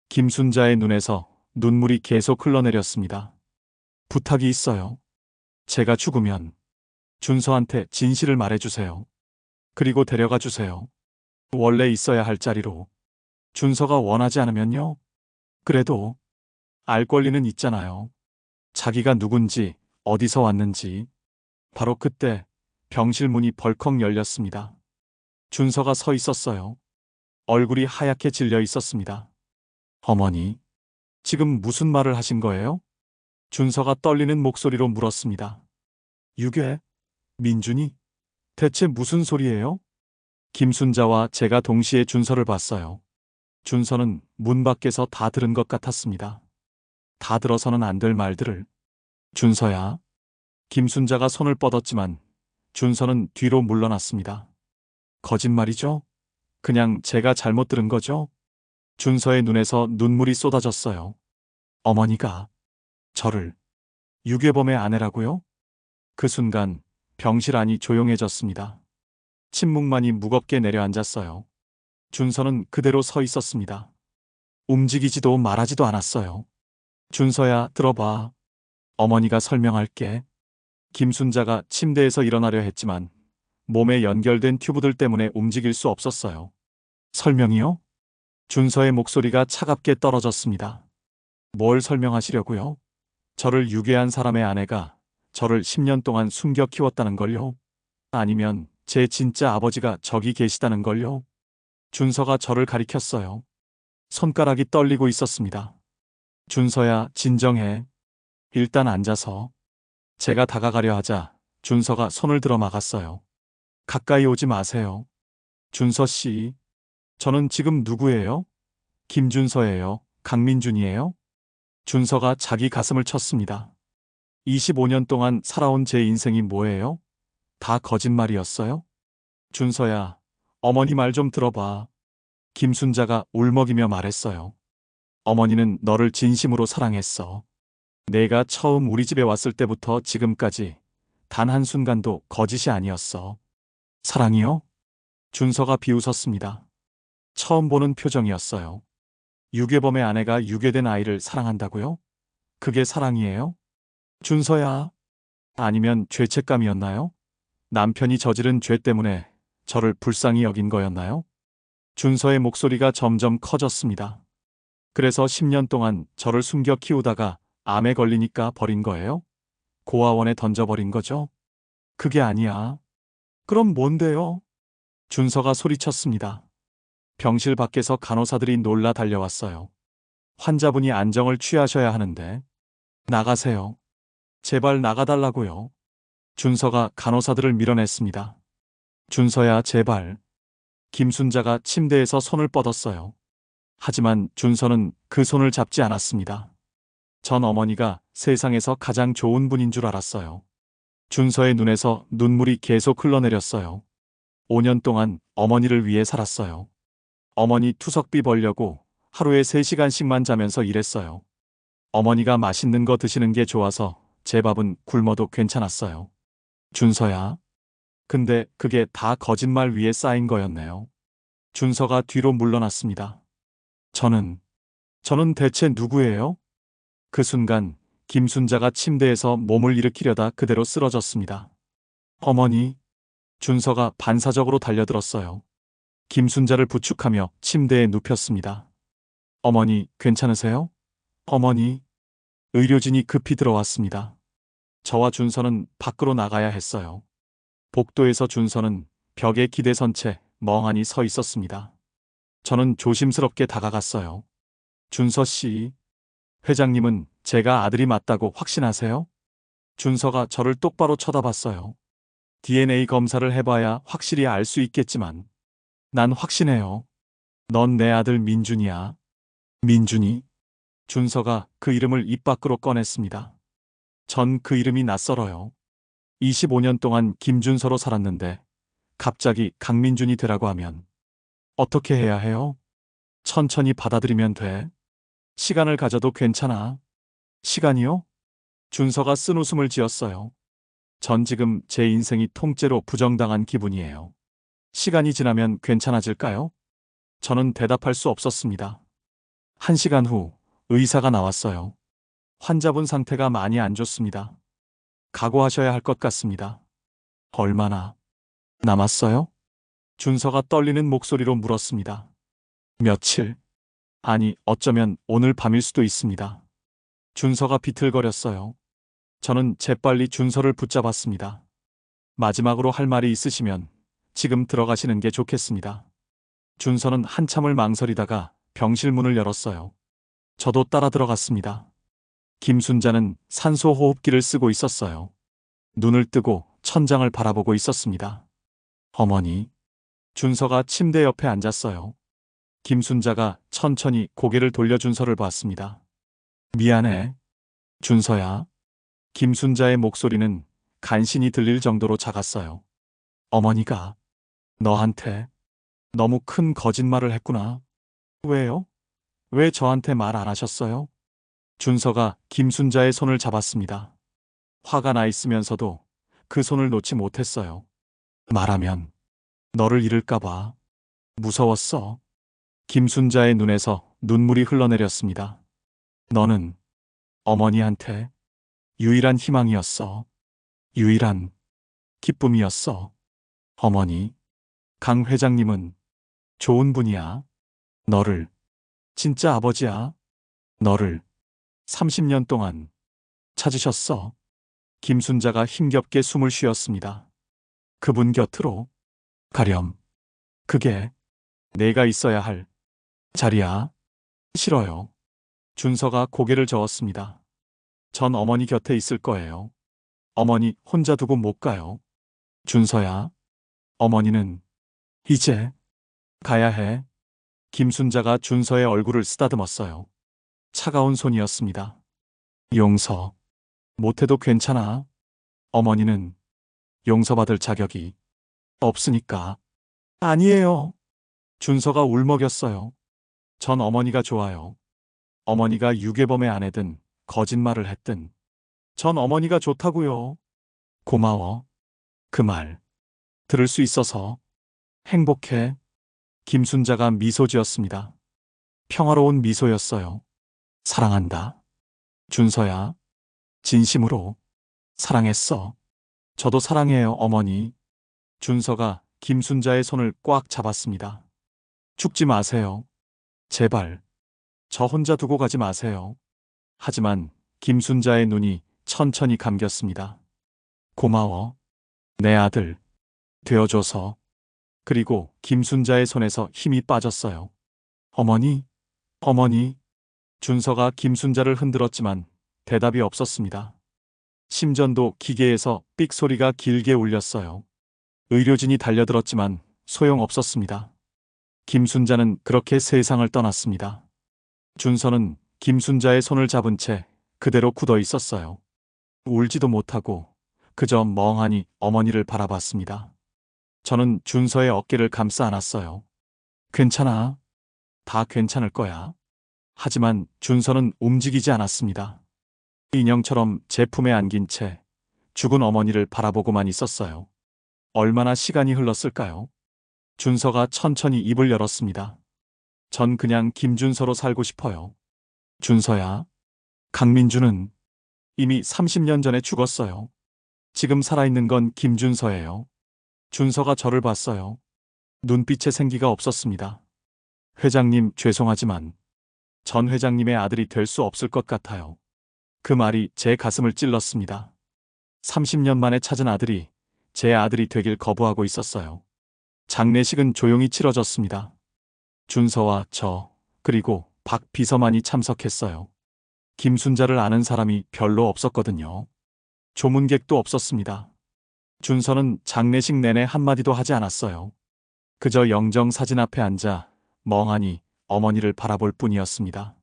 김순자의 눈에서 눈물이 계속 흘러내렸습니다. 부탁이 있어요. 제가 죽으면 준서한테 진실을 말해주세요. 그리고 데려가 주세요. 원래 있어야 할 자리로. 준서가 원하지 않으면요? 그래도 알 권리는 있잖아요. 자기가 누군지, 어디서 왔는지. 바로 그때 병실 문이 벌컥 열렸습니다. 준서가 서 있었어요. 얼굴이 하얗게 질려 있었습니다. 어머니, 지금 무슨 말을 하신 거예요? 준서가 떨리는 목소리로 물었습니다. 유괴? 민준이? 대체 무슨 소리예요? 김순자와 제가 동시에 준서를 봤어요. 준서는 문 밖에서 다 들은 것 같았습니다. 다 들어서는 안 될 말들을. 준서야. 김순자가 손을 뻗었지만 준서는 뒤로 물러났습니다. 거짓말이죠? 그냥 제가 잘못 들은 거죠? 준서의 눈에서 눈물이 쏟아졌어요. 어머니가 저를 유괴범의 아내라고요? 그 순간 병실 안이 조용해졌습니다. 침묵만이 무겁게 내려앉았어요. 준서는 그대로 서 있었습니다. 움직이지도 말하지도 않았어요. 준서야, 들어봐. 어머니가 설명할게. 김순자가 침대에서 일어나려 했지만 몸에 연결된 튜브들 때문에 움직일 수 없었어요. 설명이요? 준서의 목소리가 차갑게 떨어졌습니다. 뭘 설명하시려고요? 저를 유괴한 사람의 아내가 저를 10년 동안 숨겨 키웠다는 걸요? 아니면 제 진짜 아버지가 저기 계시다는 걸요? 준서가 저를 가리켰어요. 손가락이 떨리고 있었습니다. 준서야, 진정해. 일단 앉아서. 제가 다가가려 하자 준서가 손을 들어 막았어요. 가까이 오지 마세요. 준서 씨, 저는 지금 누구예요? 김준서예요. 강민준이에요? 준서가 자기 가슴을 쳤습니다. 25년 동안 살아온 제 인생이 뭐예요? 다 거짓말이었어요? 준서야, 어머니 말 좀 들어봐. 김순자가 울먹이며 말했어요. 어머니는 너를 진심으로 사랑했어. 내가 처음 우리 집에 왔을 때부터 지금까지 단 한순간도 거짓이 아니었어. 사랑이요? 준서가 비웃었습니다. 처음 보는 표정이었어요. 유괴범의 아내가 유괴된 아이를 사랑한다고요? 그게 사랑이에요? 준서야. 아니면 죄책감이었나요? 남편이 저지른 죄 때문에 저를 불쌍히 여긴 거였나요? 준서의 목소리가 점점 커졌습니다. 그래서 10년 동안 저를 숨겨 키우다가 암에 걸리니까 버린 거예요? 고아원에 던져버린 거죠? 그게 아니야. 그럼 뭔데요? 준서가 소리쳤습니다. 병실 밖에서 간호사들이 놀라 달려왔어요. 환자분이 안정을 취하셔야 하는데. 나가세요. 제발 나가달라고요. 준서가 간호사들을 밀어냈습니다. 준서야, 제발. 김순자가 침대에서 손을 뻗었어요. 하지만 준서는 그 손을 잡지 않았습니다. 전 어머니가 세상에서 가장 좋은 분인 줄 알았어요. 준서의 눈에서 눈물이 계속 흘러내렸어요. 5년 동안 어머니를 위해 살았어요. 어머니 투석비 벌려고 하루에 3시간씩만 자면서 일했어요. 어머니가 맛있는 거 드시는 게 좋아서 제 밥은 굶어도 괜찮았어요. 준서야. 근데 그게 다 거짓말 위에 쌓인 거였네요. 준서가 뒤로 물러났습니다. 저는 대체 누구예요? 그 순간 김순자가 침대에서 몸을 일으키려다 그대로 쓰러졌습니다. 어머니. 준서가 반사적으로 달려들었어요. 김순자를 부축하며 침대에 눕혔습니다. 어머니, 괜찮으세요? 어머니. 의료진이 급히 들어왔습니다. 저와 준서는 밖으로 나가야 했어요. 복도에서 준서는 벽에 기대선 채 멍하니 서 있었습니다. 저는 조심스럽게 다가갔어요. 준서 씨, 회장님은 제가 아들이 맞다고 확신하세요? 준서가 저를 똑바로 쳐다봤어요. DNA 검사를 해봐야 확실히 알 수 있겠지만 난 확신해요. 넌 내 아들 민준이야. 민준이? 준서가 그 이름을 입 밖으로 꺼냈습니다. 전 그 이름이 낯설어요. 25년 동안 김준서로 살았는데 갑자기 강민준이 되라고 하면 어떻게 해야 해요? 천천히 받아들이면 돼. 시간을 가져도 괜찮아. 시간이요? 준서가 쓴 웃음을 지었어요. 전 지금 제 인생이 통째로 부정당한 기분이에요. 시간이 지나면 괜찮아질까요? 저는 대답할 수 없었습니다. 1시간 후 의사가 나왔어요. 환자분 상태가 많이 안 좋습니다. 각오하셔야 할 것 같습니다. 얼마나 남았어요? 준서가 떨리는 목소리로 물었습니다. 며칠? 아니, 어쩌면 오늘 밤일 수도 있습니다. 준서가 비틀거렸어요. 저는 재빨리 준서를 붙잡았습니다. 마지막으로 할 말이 있으시면 지금 들어가시는 게 좋겠습니다. 준서는 한참을 망설이다가 병실 문을 열었어요. 저도 따라 들어갔습니다. 김순자는 산소 호흡기를 쓰고 있었어요. 눈을 뜨고 천장을 바라보고 있었습니다. 어머니. 준서가 침대 옆에 앉았어요. 김순자가 천천히 고개를 돌려 준서를 봤습니다. 미안해. 준서야. 김순자의 목소리는 간신히 들릴 정도로 작았어요. 어머니가 너한테 너무 큰 거짓말을 했구나. 왜요? 왜 저한테 말 안 하셨어요? 준서가 김순자의 손을 잡았습니다. 화가 나 있으면서도 그 손을 놓지 못했어요. 말하면 너를 잃을까봐 무서웠어. 김순자의 눈에서 눈물이 흘러내렸습니다. 너는 어머니한테 유일한 희망이었어. 유일한 기쁨이었어. 어머니, 강 회장님은 좋은 분이야. 너를, 진짜 아버지야. 너를 30년 동안 찾으셨어. 김순자가 힘겹게 숨을 쉬었습니다. 그분 곁으로 가렴. 그게 내가 있어야 할 자리야. 싫어요. 준서가 고개를 저었습니다. 전 어머니 곁에 있을 거예요. 어머니 혼자 두고 못 가요. 준서야. 어머니는 이제 가야 해. 김순자가 준서의 얼굴을 쓰다듬었어요. 차가운 손이었습니다. 용서 못해도 괜찮아. 어머니는 용서받을 자격이 없으니까. 아니에요. 준서가 울먹였어요. 전 어머니가 좋아요. 어머니가 유괴범의 아내든 거짓말을 했든 전 어머니가 좋다고요. 고마워. 그 말 들을 수 있어서 행복해. 김순자가 미소 지었습니다. 평화로운 미소였어요. 사랑한다. 준서야. 진심으로 사랑했어. 저도 사랑해요, 어머니. 준서가 김순자의 손을 꽉 잡았습니다. 죽지 마세요. 제발. 저 혼자 두고 가지 마세요. 하지만 김순자의 눈이 천천히 감겼습니다. 고마워. 내 아들 되어줘서. 그리고 김순자의 손에서 힘이 빠졌어요. 어머니, 어머니. 준서가 김순자를 흔들었지만 대답이 없었습니다. 심전도 기계에서 삑 소리가 길게 울렸어요. 의료진이 달려들었지만 소용없었습니다. 김순자는 그렇게 세상을 떠났습니다. 준서는 김순자의 손을 잡은 채 그대로 굳어 있었어요. 울지도 못하고 그저 멍하니 어머니를 바라봤습니다. 저는 준서의 어깨를 감싸 안았어요. 괜찮아. 다 괜찮을 거야. 하지만 준서는 움직이지 않았습니다. 인형처럼 제 품에 안긴 채 죽은 어머니를 바라보고만 있었어요. 얼마나 시간이 흘렀을까요? 준서가 천천히 입을 열었습니다. 전 그냥 김준서로 살고 싶어요. 준서야. 강민주는 이미 30년 전에 죽었어요. 지금 살아있는 건 김준서예요. 준서가 저를 봤어요. 눈빛에 생기가 없었습니다. 회장님, 죄송하지만 전 회장님의 아들이 될 수 없을 것 같아요. 그 말이 제 가슴을 찔렀습니다. 30년 만에 찾은 아들이 제 아들이 되길 거부하고 있었어요. 장례식은 조용히 치러졌습니다. 준서와 저, 그리고 박 비서만이 참석했어요. 김순자를 아는 사람이 별로 없었거든요. 조문객도 없었습니다. 준서는 장례식 내내 한마디도 하지 않았어요. 그저 영정 사진 앞에 앉아 멍하니 어머니를 바라볼 뿐이었습니다.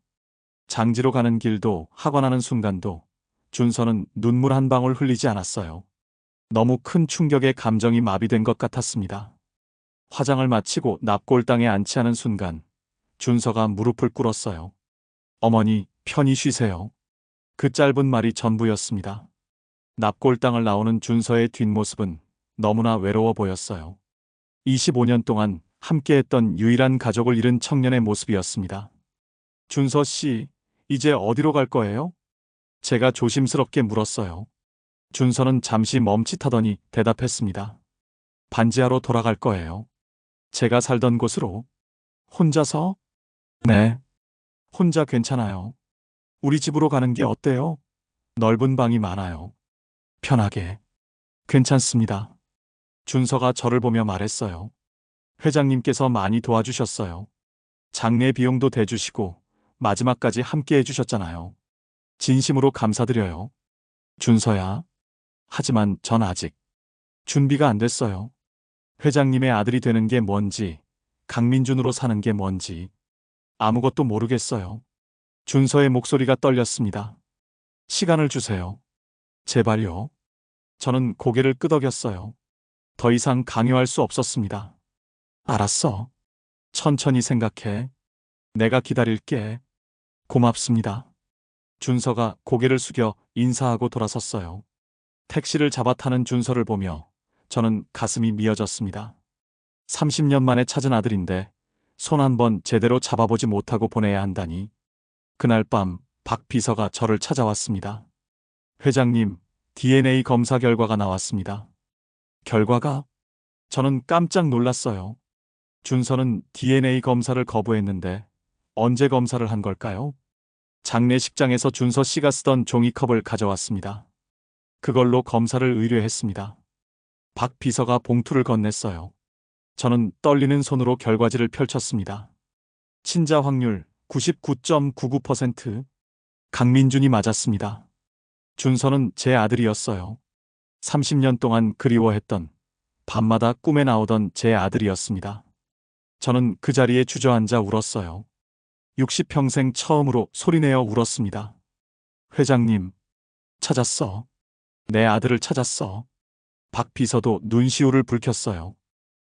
장지로 가는 길도 하관하는 순간도 준서는 눈물 한 방울 흘리지 않았어요. 너무 큰 충격에 감정이 마비된 것 같았습니다. 화장을 마치고 납골당에 안치하는 순간 준서가 무릎을 꿇었어요. 어머니, 편히 쉬세요. 그 짧은 말이 전부였습니다. 납골당을 나오는 준서의 뒷모습은 너무나 외로워 보였어요. 25년 동안 함께했던 유일한 가족을 잃은 청년의 모습이었습니다. 준서 씨, 이제 어디로 갈 거예요? 제가 조심스럽게 물었어요. 준서는 잠시 멈칫하더니 대답했습니다. 반지하로 돌아갈 거예요. 제가 살던 곳으로. 혼자서? 네. 혼자 괜찮아요. 우리 집으로 가는 게 어때요? 넓은 방이 많아요. 편하게. 괜찮습니다. 준서가 저를 보며 말했어요. 회장님께서 많이 도와주셨어요. 장례 비용도 대주시고 마지막까지 함께 해주셨잖아요. 진심으로 감사드려요. 준서야. 하지만 전 아직 준비가 안 됐어요. 회장님의 아들이 되는 게 뭔지, 강민준으로 사는 게 뭔지 아무것도 모르겠어요. 준서의 목소리가 떨렸습니다. 시간을 주세요. 제발요. 저는 고개를 끄덕였어요. 더 이상 강요할 수 없었습니다. 알았어. 천천히 생각해. 내가 기다릴게. 고맙습니다. 준서가 고개를 숙여 인사하고 돌아섰어요. 택시를 잡아 타는 준서를 보며 저는 가슴이 미어졌습니다. 30년 만에 찾은 아들인데 손 한 번 제대로 잡아보지 못하고 보내야 한다니. 그날 밤 박 비서가 저를 찾아왔습니다. 회장님, DNA 검사 결과가 나왔습니다. 결과가? 저는 깜짝 놀랐어요. 준서는 DNA 검사를 거부했는데 언제 검사를 한 걸까요? 장례식장에서 준서 씨가 쓰던 종이컵을 가져왔습니다. 그걸로 검사를 의뢰했습니다. 박 비서가 봉투를 건넸어요. 저는 떨리는 손으로 결과지를 펼쳤습니다. 친자 확률 99.99%. 강민준이 맞았습니다. 준서는 제 아들이었어요. 30년 동안 그리워했던, 밤마다 꿈에 나오던 제 아들이었습니다. 저는 그 자리에 주저앉아 울었어요. 60평생 처음으로 소리내어 울었습니다. 회장님, 찾았어. 내 아들을 찾았어. 박 비서도 눈시울을 붉혔어요.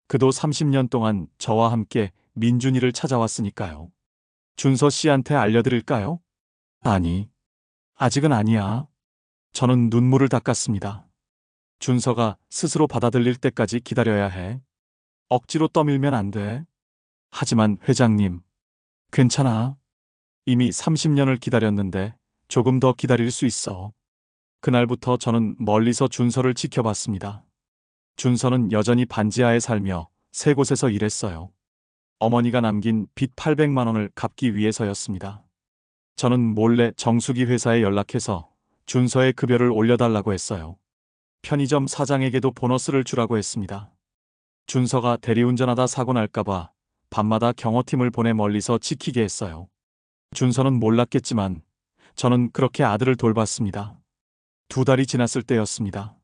그도 30년 동안 저와 함께 민준이를 찾아왔으니까요. 준서 씨한테 알려드릴까요? 아니, 아직은 아니야. 저는 눈물을 닦았습니다. 준서가 스스로 받아들일 때까지 기다려야 해. 억지로 떠밀면 안 돼. 하지만 회장님, 괜찮아. 이미 30년을 기다렸는데 조금 더 기다릴 수 있어. 그날부터 저는 멀리서 준서를 지켜봤습니다. 준서는 여전히 반지하에 살며 세 곳에서 일했어요. 어머니가 남긴 빚 800만 원을 갚기 위해서였습니다. 저는 몰래 정수기 회사에 연락해서 준서의 급여를 올려달라고 했어요. 편의점 사장에게도 보너스를 주라고 했습니다. 준서가 대리운전하다 사고 날까봐 밤마다 경호팀을 보내 멀리서 지키게 했어요. 준서는 몰랐겠지만 저는 그렇게 아들을 돌봤습니다. 2달이 지났을 때였습니다.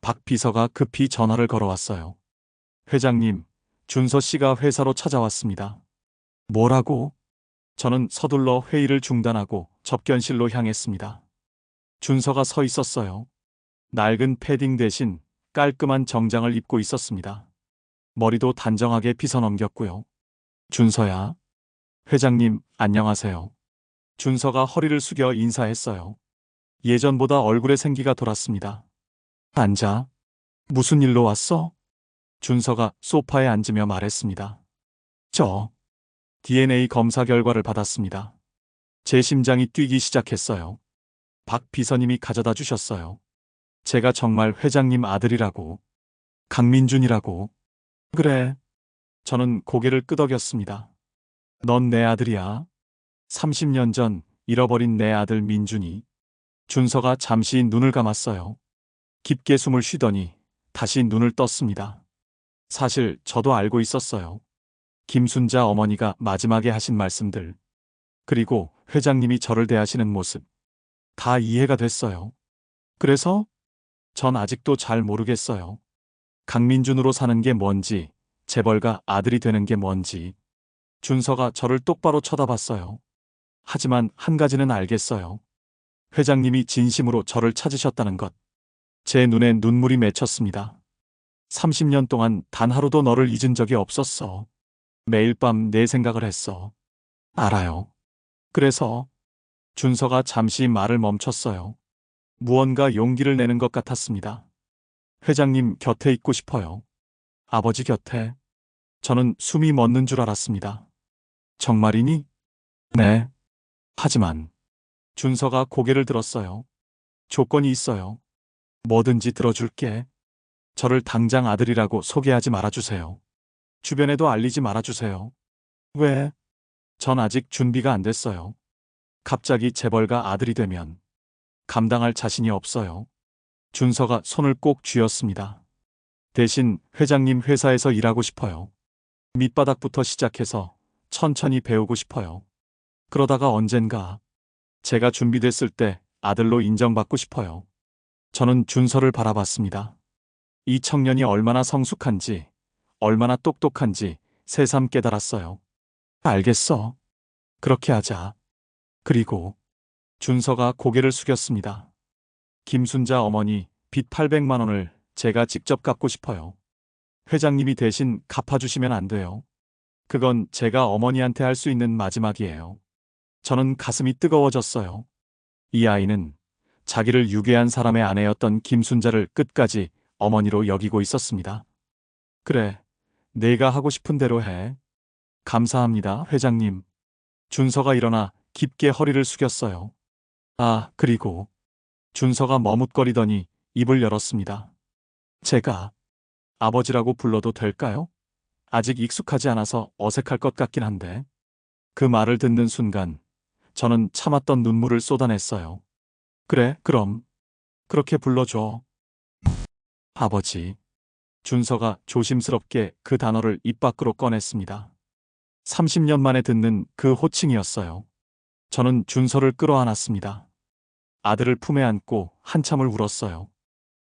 박 비서가 급히 전화를 걸어왔어요. 회장님, 준서 씨가 회사로 찾아왔습니다. 뭐라고? 저는 서둘러 회의를 중단하고 접견실로 향했습니다. 준서가 서 있었어요. 낡은 패딩 대신 깔끔한 정장을 입고 있었습니다. 머리도 단정하게 빗어넘겼고요. 준서야. 회장님, 안녕하세요. 준서가 허리를 숙여 인사했어요. 예전보다 얼굴에 생기가 돌았습니다. 앉아. 무슨 일로 왔어? 준서가 소파에 앉으며 말했습니다. 저 DNA 검사 결과를 받았습니다. 제 심장이 뛰기 시작했어요. 박 비서님이 가져다 주셨어요. 제가 정말 회장님 아들이라고. 강민준이라고. 그래. 저는 고개를 끄덕였습니다. 넌 내 아들이야. 30년 전 잃어버린 내 아들 민준이. 준서가 잠시 눈을 감았어요. 깊게 숨을 쉬더니 다시 눈을 떴습니다. 사실 저도 알고 있었어요. 김순자 어머니가 마지막에 하신 말씀들, 그리고 회장님이 저를 대하시는 모습, 다 이해가 됐어요. 그래서 전 아직도 잘 모르겠어요. 강민준으로 사는 게 뭔지, 재벌가 아들이 되는 게 뭔지. 준서가 저를 똑바로 쳐다봤어요. 하지만 한 가지는 알겠어요. 회장님이 진심으로 저를 찾으셨다는 것. 제 눈에 눈물이 맺혔습니다. 30년 동안 단 하루도 너를 잊은 적이 없었어. 매일 밤 내 생각을 했어. 알아요. 그래서 준서가 잠시 말을 멈췄어요. 무언가 용기를 내는 것 같았습니다. 회장님 곁에 있고 싶어요. 아버지 곁에. 저는 숨이 멎는 줄 알았습니다. 정말이니? 네. 하지만 준서가 고개를 들었어요. 조건이 있어요. 뭐든지 들어줄게. 저를 당장 아들이라고 소개하지 말아주세요. 주변에도 알리지 말아주세요. 왜? 전 아직 준비가 안 됐어요. 갑자기 재벌가 아들이 되면 감당할 자신이 없어요. 준서가 손을 꼭 쥐었습니다. 대신 회장님 회사에서 일하고 싶어요. 밑바닥부터 시작해서 천천히 배우고 싶어요. 그러다가 언젠가 제가 준비됐을 때 아들로 인정받고 싶어요. 저는 준서를 바라봤습니다. 이 청년이 얼마나 성숙한지, 얼마나 똑똑한지 새삼 깨달았어요. 알겠어. 그렇게 하자. 그리고 준서가 고개를 숙였습니다. 김순자 어머니 빚 800만 원을 제가 직접 갚고 싶어요. 회장님이 대신 갚아주시면 안 돼요. 그건 제가 어머니한테 할 수 있는 마지막이에요. 저는 가슴이 뜨거워졌어요. 이 아이는 자기를 유괴한 사람의 아내였던 김순자를 끝까지 어머니로 여기고 있었습니다. 그래, 내가 하고 싶은 대로 해. 감사합니다, 회장님. 준서가 일어나 깊게 허리를 숙였어요. 아, 그리고 준서가 머뭇거리더니 입을 열었습니다. 제가 아버지라고 불러도 될까요? 아직 익숙하지 않아서 어색할 것 같긴 한데. 그 말을 듣는 순간 저는 참았던 눈물을 쏟아냈어요. 그래, 그럼 그렇게 불러줘. 아버지. 준서가 조심스럽게 그 단어를 입 밖으로 꺼냈습니다. 30년 만에 듣는 그 호칭이었어요. 저는 준서를 끌어안았습니다. 아들을 품에 안고 한참을 울었어요.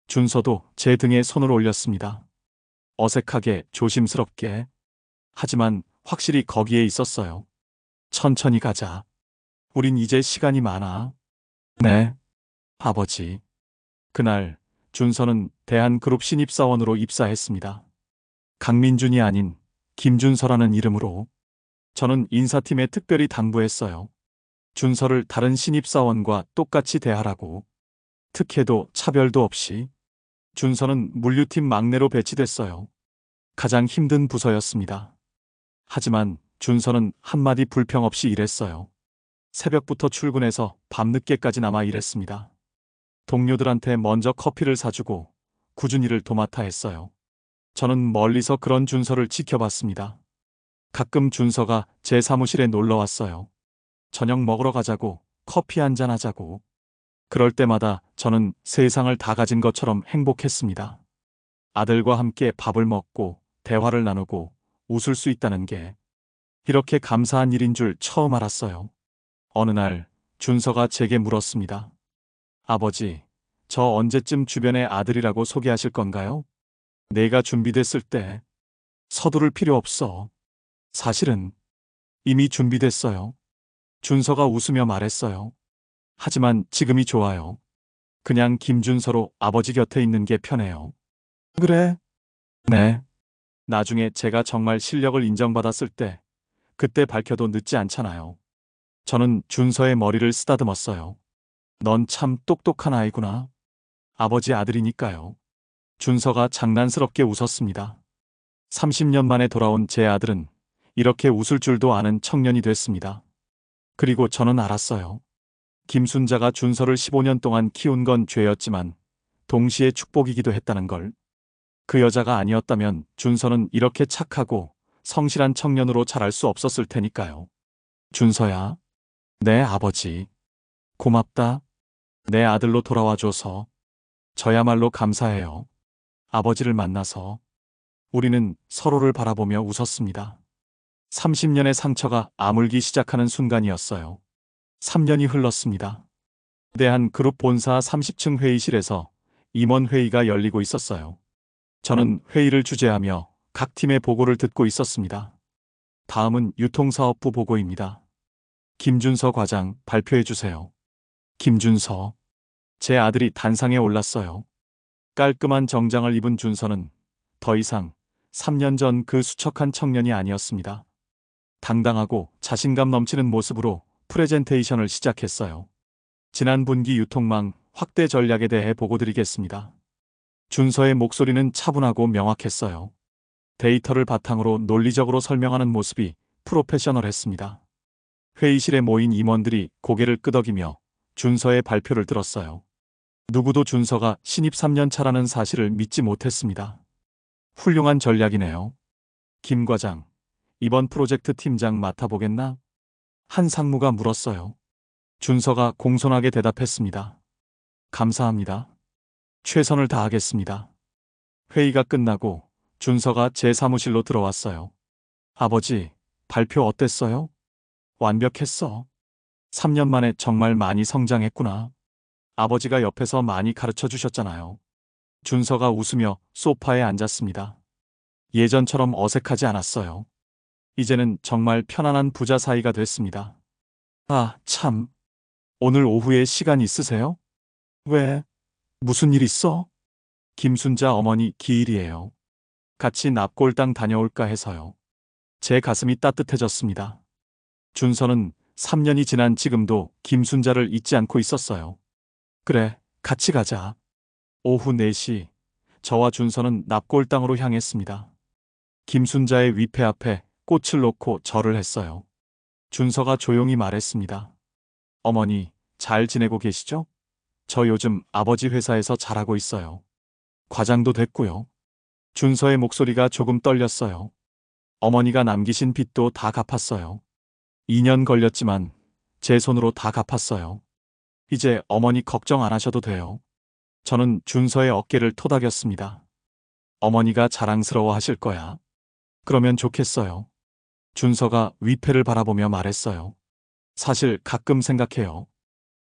준서도 제 등에 손을 올렸습니다. 어색하게 조심스럽게. 하지만 확실히 거기에 있었어요. 천천히 가자. 우린 이제 시간이 많아. 네, 아버지. 그날 준서는 대한그룹 신입사원으로 입사했습니다. 강민준이 아닌 김준서라는 이름으로. 저는 인사팀에 특별히 당부했어요. 준서를 다른 신입사원과 똑같이 대하라고. 특혜도 차별도 없이. 준서는 물류팀 막내로 배치됐어요. 가장 힘든 부서였습니다. 하지만 준서는 한마디 불평 없이 일했어요. 새벽부터 출근해서 밤늦게까지 남아 일했습니다. 동료들한테 먼저 커피를 사주고 굳은 일을 도맡아 했어요. 저는 멀리서 그런 준서를 지켜봤습니다. 가끔 준서가 제 사무실에 놀러 왔어요. 저녁 먹으러 가자고, 커피 한잔 하자고. 그럴 때마다 저는 세상을 다 가진 것처럼 행복했습니다. 아들과 함께 밥을 먹고 대화를 나누고 웃을 수 있다는 게 이렇게 감사한 일인 줄 처음 알았어요. 어느 날 준서가 제게 물었습니다. 아버지, 저 언제쯤 주변에 아들이라고 소개하실 건가요? 내가 준비됐을 때. 서두를 필요 없어. 사실은 이미 준비됐어요. 준서가 웃으며 말했어요. 하지만 지금이 좋아요. 그냥 김준서로 아버지 곁에 있는 게 편해요. 그래? 네. 나중에 제가 정말 실력을 인정받았을 때, 그때 밝혀도 늦지 않잖아요. 저는 준서의 머리를 쓰다듬었어요. 넌 참 똑똑한 아이구나. 아버지 아들이니까요. 준서가 장난스럽게 웃었습니다. 30년 만에 돌아온 제 아들은 이렇게 웃을 줄도 아는 청년이 됐습니다. 그리고 저는 알았어요. 김순자가 준서를 15년 동안 키운 건 죄였지만 동시에 축복이기도 했다는 걸. 그 여자가 아니었다면 준서는 이렇게 착하고 성실한 청년으로 자랄 수 없었을 테니까요. 준서야, 내 아버지. 고맙다. 내 아들로 돌아와줘서. 저야말로 감사해요. 아버지를 만나서. 우리는 서로를 바라보며 웃었습니다. 30년의 상처가 아물기 시작하는 순간이었어요. 3년이 흘렀습니다. 대한그룹 본사 30층 회의실에서 임원회의가 열리고 있었어요. 저는 회의를 주재하며 각 팀의 보고를 듣고 있었습니다. 다음은 유통사업부 보고입니다. 김준서 과장 발표해 주세요. 김준서. 제 아들이 단상에 올랐어요. 깔끔한 정장을 입은 준서는 더 이상 3년 전 그 수척한 청년이 아니었습니다. 당당하고 자신감 넘치는 모습으로 프레젠테이션을 시작했어요. 지난 분기 유통망 확대 전략에 대해 보고드리겠습니다. 준서의 목소리는 차분하고 명확했어요. 데이터를 바탕으로 논리적으로 설명하는 모습이 프로페셔널했습니다. 회의실에 모인 임원들이 고개를 끄덕이며 준서의 발표를 들었어요. 누구도 준서가 신입 3년 차라는 사실을 믿지 못했습니다. 훌륭한 전략이네요. 김 과장, 이번 프로젝트 팀장 맡아보겠나? 한 상무가 물었어요. 준서가 공손하게 대답했습니다. 감사합니다. 최선을 다하겠습니다. 회의가 끝나고 준서가 제 사무실로 들어왔어요. 아버지, 발표 어땠어요? 완벽했어. 3년 만에 정말 많이 성장했구나. 아버지가 옆에서 많이 가르쳐 주셨잖아요. 준서가 웃으며 소파에 앉았습니다. 예전처럼 어색하지 않았어요. 이제는 정말 편안한 부자 사이가 됐습니다. 아, 참. 오늘 오후에 시간 있으세요? 왜? 무슨 일 있어? 김순자 어머니 기일이에요. 같이 납골당 다녀올까 해서요. 제 가슴이 따뜻해졌습니다. 준서는 3년이 지난 지금도 김순자를 잊지 않고 있었어요. 그래, 같이 가자. 오후 4시, 저와 준서는 납골당으로 향했습니다. 김순자의 위패 앞에 꽃을 놓고 절을 했어요. 준서가 조용히 말했습니다. 어머니, 잘 지내고 계시죠? 저 요즘 아버지 회사에서 잘하고 있어요. 과장도 됐고요. 준서의 목소리가 조금 떨렸어요. 어머니가 남기신 빚도 다 갚았어요. 2년 걸렸지만 제 손으로 다 갚았어요. 이제 어머니 걱정 안 하셔도 돼요. 저는 준서의 어깨를 토닥였습니다. 어머니가 자랑스러워 하실 거야. 그러면 좋겠어요. 준서가 위패를 바라보며 말했어요. 사실 가끔 생각해요.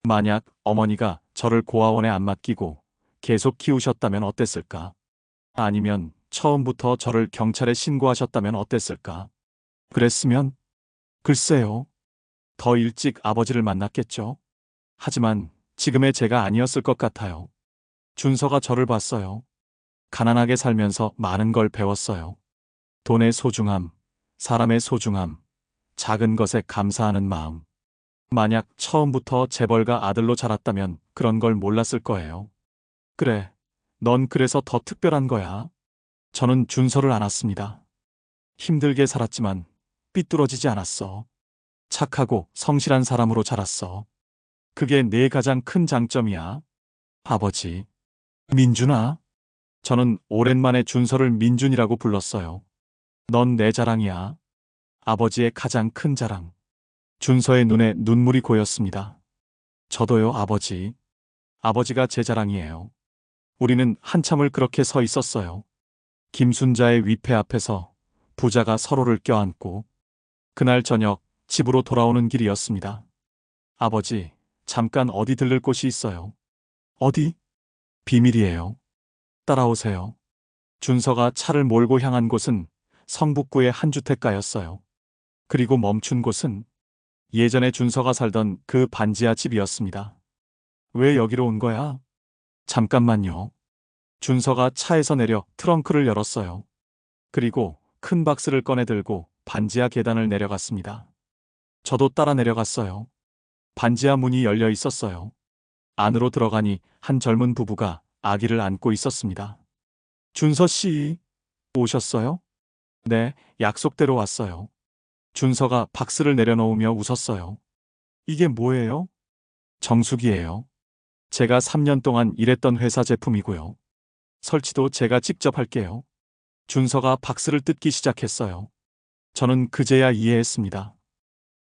만약 어머니가 저를 고아원에 안 맡기고 계속 키우셨다면 어땠을까? 아니면 처음부터 저를 경찰에 신고하셨다면 어땠을까? 그랬으면? 글쎄요. 더 일찍 아버지를 만났겠죠. 하지만 지금의 제가 아니었을 것 같아요. 준서가 저를 봤어요. 가난하게 살면서 많은 걸 배웠어요. 돈의 소중함, 사람의 소중함, 작은 것에 감사하는 마음. 만약 처음부터 재벌가 아들로 자랐다면 그런 걸 몰랐을 거예요. 그래, 넌 그래서 더 특별한 거야. 저는 준서를 안았습니다. 힘들게 살았지만 삐뚤어지지 않았어. 착하고 성실한 사람으로 자랐어. 그게 내 가장 큰 장점이야. 아버지. 민준아. 저는 오랜만에 준서를 민준이라고 불렀어요. 넌 내 자랑이야. 아버지의 가장 큰 자랑. 준서의 눈에 눈물이 고였습니다. 저도요, 아버지. 아버지가 제 자랑이에요. 우리는 한참을 그렇게 서 있었어요. 김순자의 위패 앞에서 부자가 서로를 껴안고. 그날 저녁 집으로 돌아오는 길이었습니다. 아버지, 잠깐 어디 들를 곳이 있어요. 어디? 비밀이에요. 따라오세요. 준서가 차를 몰고 향한 곳은 성북구의 한 주택가였어요. 그리고 멈춘 곳은 예전에 준서가 살던 그 반지하 집이었습니다. 왜 여기로 온 거야? 잠깐만요. 준서가 차에서 내려 트렁크를 열었어요. 그리고 큰 박스를 꺼내 들고 반지하 계단을 내려갔습니다. 저도 따라 내려갔어요. 반지하 문이 열려 있었어요. 안으로 들어가니 한 젊은 부부가 아기를 안고 있었습니다. 준서 씨, 오셨어요? 네, 약속대로 왔어요. 준서가 박스를 내려놓으며 웃었어요. 이게 뭐예요? 정수기예요. 제가 3년 동안 일했던 회사 제품이고요. 설치도 제가 직접 할게요. 준서가 박스를 뜯기 시작했어요. 저는 그제야 이해했습니다.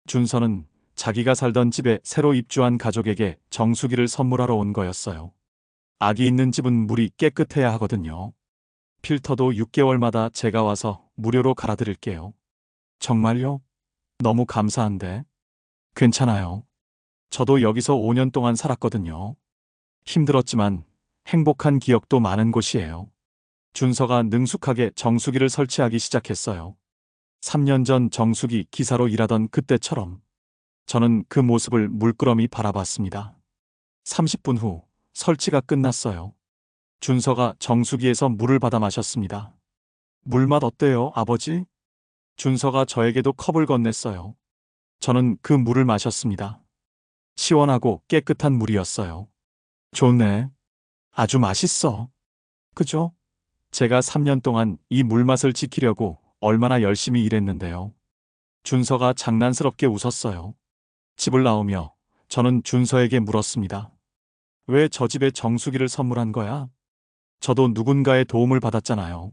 준서는 자기가 살던 집에 새로 입주한 가족에게 정수기를 선물하러 온 거였어요. 아기 있는 집은 물이 깨끗해야 하거든요. 필터도 6개월마다 제가 와서 무료로 갈아드릴게요. 정말요? 너무 감사한데. 괜찮아요. 저도 여기서 5년 동안 살았거든요. 힘들었지만 행복한 기억도 많은 곳이에요. 준서가 능숙하게 정수기를 설치하기 시작했어요. 3년 전 정수기 기사로 일하던 그때처럼 저는 그 모습을 물끄러미 바라봤습니다. 30분 후 설치가 끝났어요. 준서가 정수기에서 물을 받아 마셨습니다. 물맛 어때요, 아버지? 준서가 저에게도 컵을 건넸어요. 저는 그 물을 마셨습니다. 시원하고 깨끗한 물이었어요. 좋네. 아주 맛있어. 그죠? 제가 3년 동안 이 물맛을 지키려고 얼마나 열심히 일했는데요. 준서가 장난스럽게 웃었어요. 집을 나오며 저는 준서에게 물었습니다. 왜 저 집에 정수기를 선물한 거야? 저도 누군가의 도움을 받았잖아요.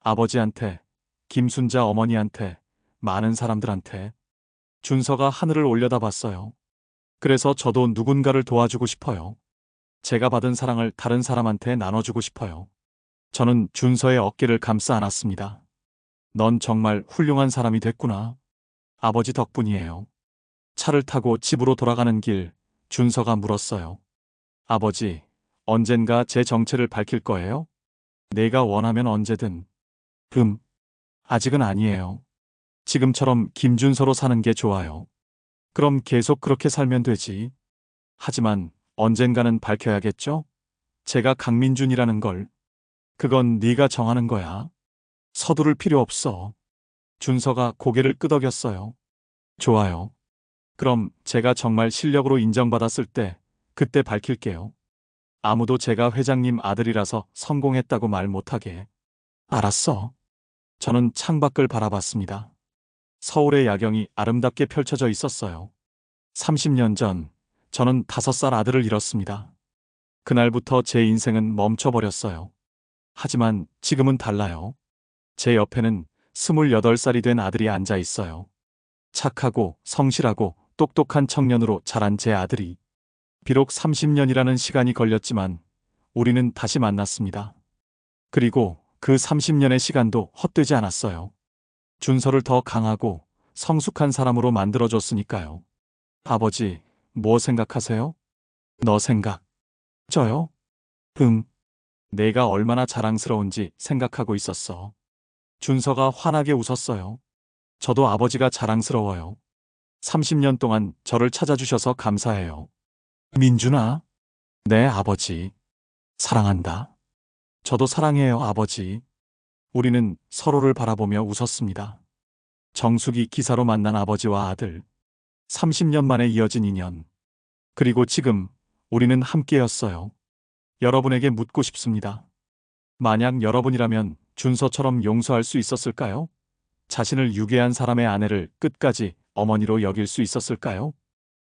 아버지한테, 김순자 어머니한테, 많은 사람들한테. 준서가 하늘을 올려다봤어요. 그래서 저도 누군가를 도와주고 싶어요. 제가 받은 사랑을 다른 사람한테 나눠주고 싶어요. 저는 준서의 어깨를 감싸 안았습니다. 넌 정말 훌륭한 사람이 됐구나. 아버지 덕분이에요. 차를 타고 집으로 돌아가는 길, 준서가 물었어요. 아버지, 언젠가 제 정체를 밝힐 거예요? 내가 원하면 언제든. 아직은 아니에요. 지금처럼 김준서로 사는 게 좋아요. 그럼 계속 그렇게 살면 되지. 하지만 언젠가는 밝혀야겠죠? 제가 강민준이라는 걸. 그건 네가 정하는 거야. 서두를 필요 없어. 준서가 고개를 끄덕였어요. 좋아요. 그럼 제가 정말 실력으로 인정받았을 때 그때 밝힐게요. 아무도 제가 회장님 아들이라서 성공했다고 말 못하게. 알았어. 저는 창밖을 바라봤습니다. 서울의 야경이 아름답게 펼쳐져 있었어요. 30년 전 저는 5살 아들을 잃었습니다. 그날부터 제 인생은 멈춰버렸어요. 하지만 지금은 달라요. 제 옆에는 28살이 된 아들이 앉아 있어요. 착하고 성실하고 똑똑한 청년으로 자란 제 아들이. 비록 30년이라는 시간이 걸렸지만 우리는 다시 만났습니다. 그리고 그 30년의 시간도 헛되지 않았어요. 준서를 더 강하고 성숙한 사람으로 만들어줬으니까요. 아버지, 뭐 생각하세요? 너 생각. 저요? 내가 얼마나 자랑스러운지 생각하고 있었어. 준서가 환하게 웃었어요. 저도 아버지가 자랑스러워요. 30년 동안 저를 찾아주셔서 감사해요. 민준아? 네, 아버지. 사랑한다. 저도 사랑해요, 아버지. 우리는 서로를 바라보며 웃었습니다. 정수기 기사로 만난 아버지와 아들. 30년 만에 이어진 인연. 그리고 지금 우리는 함께였어요. 여러분에게 묻고 싶습니다. 만약 여러분이라면 준서처럼 용서할 수 있었을까요? 자신을 유괴한 사람의 아내를 끝까지 어머니로 여길 수 있었을까요?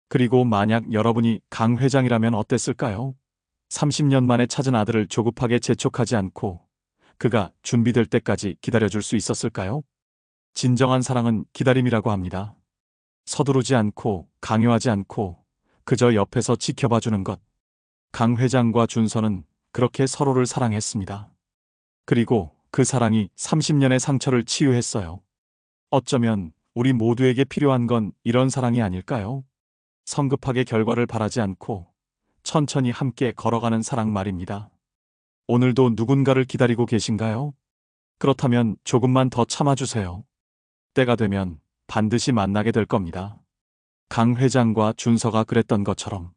그리고 만약 여러분이 강 회장이라면 어땠을까요? 30년 만에 찾은 아들을 조급하게 재촉하지 않고 그가 준비될 때까지 기다려줄 수 있었을까요? 진정한 사랑은 기다림이라고 합니다. 서두르지 않고 강요하지 않고 그저 옆에서 지켜봐주는 것. 강 회장과 준서는 그렇게 서로를 사랑했습니다. 그리고 그 사랑이 30년의 상처를 치유했어요. 어쩌면 우리 모두에게 필요한 건 이런 사랑이 아닐까요? 성급하게 결과를 바라지 않고 천천히 함께 걸어가는 사랑 말입니다. 오늘도 누군가를 기다리고 계신가요? 그렇다면 조금만 더 참아주세요. 때가 되면 반드시 만나게 될 겁니다. 강 회장과 준서가 그랬던 것처럼.